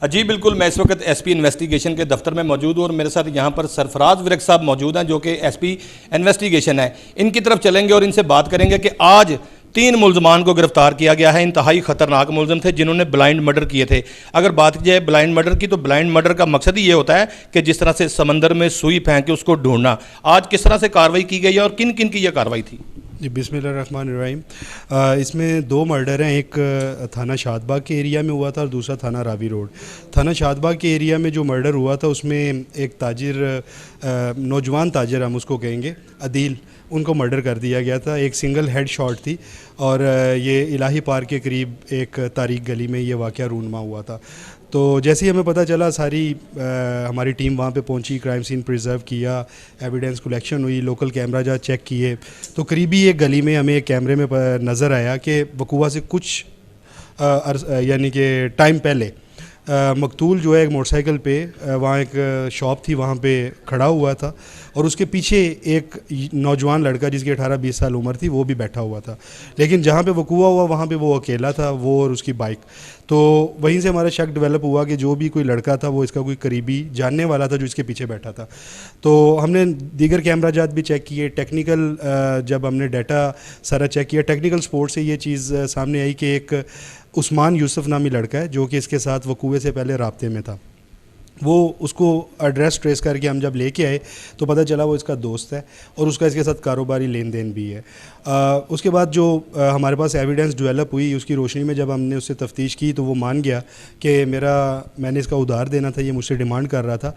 जी बिल्कुल, मैं इस वक्त एसपी इन्वेस्टिगेशन के दफ्तर में मौजूद हूँ और मेरे साथ यहाँ पर सरफराज विर्क साहब मौजूद हैं जो कि एसपी इन्वेस्टिगेशन है। इनकी तरफ चलेंगे और इनसे बात करेंगे कि आज 3 मुलजमान को गिरफ्तार किया गया है। इंतहाई खतरनाक मुलजम थे जिन्होंने ब्लाइंड मर्डर किए थे। अगर बात की जाए ब्लाइंड मर्डर की तो ब्लाइंड मर्डर का मकसद ही ये होता है कि जिस तरह से समंदर में सुई फेंक के उसको ढूंढना। आज किस तरह से कार्रवाई की गई है और किन किन की यह कार्रवाई थी? जी बिस्मिल्लाहिर्रहमानिर्रहीम। इसमें 2 मर्डर हैं, एक थाना शादबाग के एरिया में हुआ था और दूसरा थाना रावी रोड। थाना शादबाग के एरिया में जो मर्डर हुआ था उसमें एक ताजिर, नौजवान ताजिर हम उसको कहेंगे, अदील, उनको मर्डर कर दिया गया था। एक सिंगल हेड शॉट थी और ये इलाही पार्क के करीब एक तारीख गली में ये वाक़या रूनमा हुआ था। तो जैसे ही हमें पता चला सारी हमारी टीम वहाँ पे पहुँची, क्राइम सीन प्रिजर्व किया, एविडेंस कलेक्शन हुई, लोकल कैमरा जा चेक किए तो करीबी एक गली में हमें एक कैमरे में नज़र आया कि वकूआ से कुछ यानी कि टाइम पहले मकतूल जो है एक मोटरसाइकिल पे वहाँ एक शॉप थी वहाँ पे खड़ा हुआ था और उसके पीछे एक नौजवान लड़का जिसकी 18-20 साल उम्र थी वो भी बैठा हुआ था। लेकिन जहाँ पे वकूआ हुआ वहाँ पे वो अकेला था, वो और उसकी बाइक। तो वहीं से हमारा शक डेवलप हुआ कि जो भी कोई लड़का था वो इसका कोई करीबी जानने वाला था जो इसके पीछे बैठा था। तो हमने दीगर कैमरा जात भी चेक किए, टेक्निकल जब हमने डाटा सारा चेक किया, टेक्निकल सपोर्ट से ये चीज़ सामने आई कि एक उस्मान यूसुफ नामी लड़का है जो कि इसके साथ वकूए से पहले राब्ते में था। वो उसको एड्रेस ट्रेस करके हम जब लेके आए तो पता चला वो इसका दोस्त है और उसका इसके साथ कारोबारी लेन देन भी है। उसके बाद जो हमारे पास एविडेंस डेवलप हुई उसकी रोशनी में जब हमने उससे तफ्तीश की तो वो मान गया कि मैंने इसका उधार देना था, ये मुझसे डिमांड कर रहा था।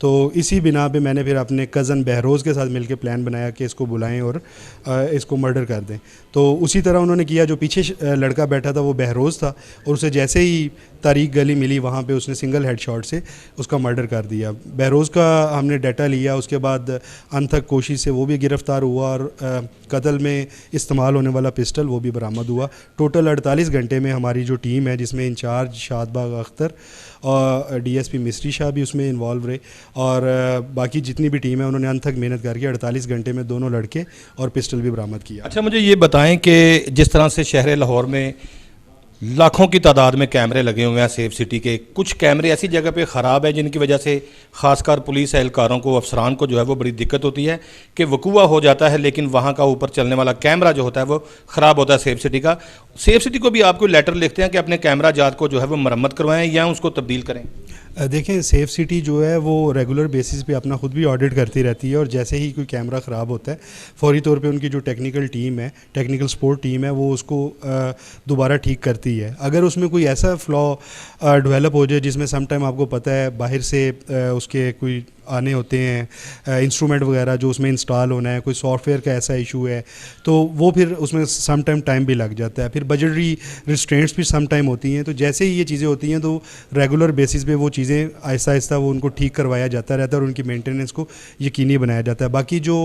तो इसी बिना पे मैंने फिर अपने कज़न बहरोज़ के साथ मिलकर प्लान बनाया कि इसको बुलाएं और इसको मर्डर कर दें। तो उसी तरह उन्होंने किया। जो पीछे लड़का बैठा था वो बहरोज़ था और उसे जैसे ही तारीख गली मिली वहाँ पे उसने सिंगल हेड शॉट से उसका मर्डर कर दिया। बहरोज़ का हमने डाटा लिया, उसके बाद अनथक कोशिश से वो भी गिरफ़्तार हुआ और कत्ल में इस्तेमाल होने वाला पिस्टल वो भी बरामद हुआ। टोटल 48 घंटे में हमारी जो टीम है जिसमें इंचार्ज शादबाग अख्तर और डीएसपी मिस्ट्री शाह भी उसमें इन्वॉल्व रहे और बाकी जितनी भी टीम है उन्होंने अनथक मेहनत करके 48 घंटे में दोनों लड़के और पिस्टल भी बरामद किया। अच्छा, मुझे ये बताएं कि जिस तरह से शहर लाहौर में लाखों की तादाद में कैमरे लगे हुए हैं सेफ सिटी के, कुछ कैमरे ऐसी जगह पे ख़राब है जिनकी वजह से ख़ासकर पुलिस एहलकारों को, अफसरान को जो है वो बड़ी दिक्कत होती है कि वकूआ हो जाता है लेकिन वहाँ का ऊपर चलने वाला कैमरा जो होता है वो ख़राब होता है सेफ सिटी का। सेफ सिटी को भी आपको लेटर लिखते हैं कि अपने कैमरा जात को जो है वो मरम्मत करवाएं या उसको तब्दील करें? देखें, सेफ सिटी जो है वो रेगुलर बेसिस पे अपना खुद भी ऑडिट करती रहती है और जैसे ही कोई कैमरा ख़राब होता है फौरी तौर पे उनकी जो टेक्निकल टीम है, टेक्निकल सपोर्ट टीम है, वो उसको दोबारा ठीक करती है। अगर उसमें कोई ऐसा फ्लॉ डेवलप हो जाए जिसमें सम टाइम आपको पता है बाहर से उसके कोई आने होते हैं, इंस्ट्रूमेंट वगैरह जो उसमें इंस्टॉल होना है, कोई सॉफ्टवेयर का ऐसा इशू है तो वो फिर उसमें सम टाइम भी लग जाता है, फिर बजटरी रिस्ट्रेंट्स भी सम टाइम होती हैं। तो जैसे ही ये चीज़ें होती हैं तो रेगुलर बेसिस पे वो चीज़ें आहिस्ता आहिस्ता वो उनको ठीक करवाया जाता रहता है और उनकी मेंटेनेंस को यकीनी बनाया जाता है। बाकी जो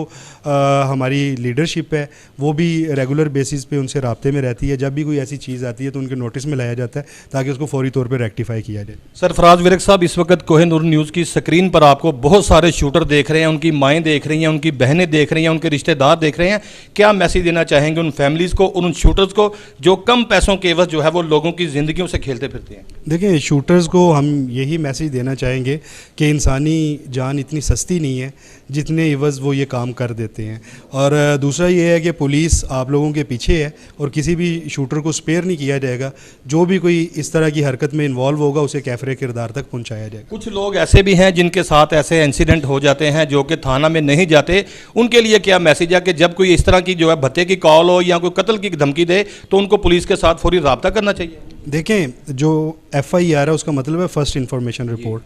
हमारी लीडरशिप है वो भी रेगुलर बेसिस पे उनसे राब्ते में रहती है, जब भी कोई ऐसी चीज़ आती है तो उनके नोटिस में लाया जाता है ताकि उसको फौरी तौर पर रेक्टिफाई किया जाए। सरफराज विरक साहब, इस वक्त कोहिनूर न्यूज़ की स्क्रीन पर आपको बहुत सारे शूटर देख रहे हैं, उनकी माएँ देख रही हैं, उनकी बहनें देख रही हैं, उनके रिश्तेदार देख रहे हैं, क्या मैसेज देना चाहेंगे उन फैमिलीज़ को, उन शूटर्स को जो कम पैसों के एवज जो है वो लोगों की ज़िंदगियों से खेलते फिरते हैं? देखिए, शूटर्स को हम यही मैसेज देना चाहेंगे कि इंसानी जान इतनी सस्ती नहीं है जितने एवज वो ये काम कर देते हैं। और दूसरा ये है कि पुलिस आप लोगों के पीछे है और किसी भी शूटर को स्पेयर नहीं किया जाएगा। जो भी कोई इस तरह की हरकत में इन्वॉल्व होगा उसे कैफरे किरदार तक पहुंचाया जाएगा। कुछ लोग ऐसे भी हैं जिनके साथ ऐसे इंसिडेंट हो जाते हैं जो कि थाना में नहीं जाते, उनके लिए क्या मैसेज है कि जब कोई इस तरह की जो है भत्ते की कॉल हो या कोई कत्ल की धमकी दे तो उनको पुलिस के साथ फौरी राब्ता करना चाहिए? देखें, जो FIR है उसका मतलब है फर्स्ट इन्फॉर्मेशन रिपोर्ट,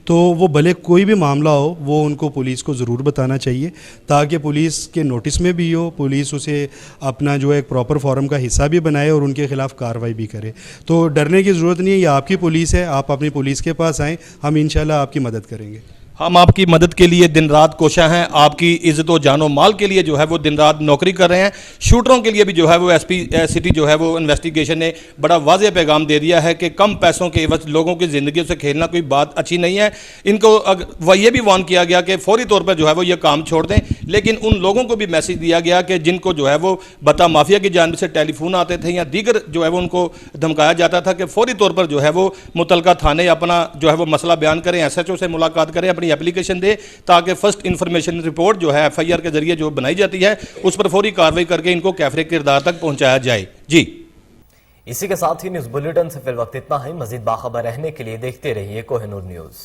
तो वो भले कोई भी मामला हो वो उनको पुलिस को ज़रूर बताना चाहिए ताकि पुलिस के नोटिस में भी हो, पुलिस उसे अपना जो है एक प्रॉपर फॉरम का हिस्सा भी बनाए और उनके खिलाफ कार्रवाई भी करे। तो डरने की ज़रूरत नहीं है, ये आपकी पुलिस है, आप अपनी पुलिस के पास आएँ, हम इंशाल्लाह आपकी मदद करेंगे। हम आपकी मदद के लिए दिन रात कोशा हैं, आपकी इज़्ज़त व जानो माल के लिए जो है वो दिन रात नौकरी कर रहे हैं। शूटरों के लिए भी जो है वो SP सिटी जो है वो इन्वेस्टिगेशन ने बड़ा वाज़ेह पैगाम दे दिया है कि कम पैसों के एवज लोगों की ज़िंदगी से खेलना कोई बात अच्छी नहीं है। इनको ये भी वार्न किया गया कि फौरी तौर पर जो है वो ये काम छोड़ दें, लेकिन उन लोगों को भी मैसेज दिया गया कि जिनको जो है वो बता माफिया की जानिब से टेलीफोन आते थे या दीगर जो है वो उनको धमकाया जाता था कि फौरी तौर पर जो है वो मुतलका थाने अपना जो है वो मसला बयान करें, SHO से मुलाकात करें, अपनी एप्लीकेशन दे ताकि फर्स्ट इन्फॉर्मेशन रिपोर्ट जो है FIR के जरिए जो बनाई जाती है उस पर फौरी कार्रवाई करके इनको कैफरे किरदार तक पहुंचाया जाए। जी, इसी के साथ ही न्यूज़ बुलेटिन से फिल वक्त इतना ही। मजीद बाखबर रहने के लिए देखते रहिए कोहिनूर न्यूज़।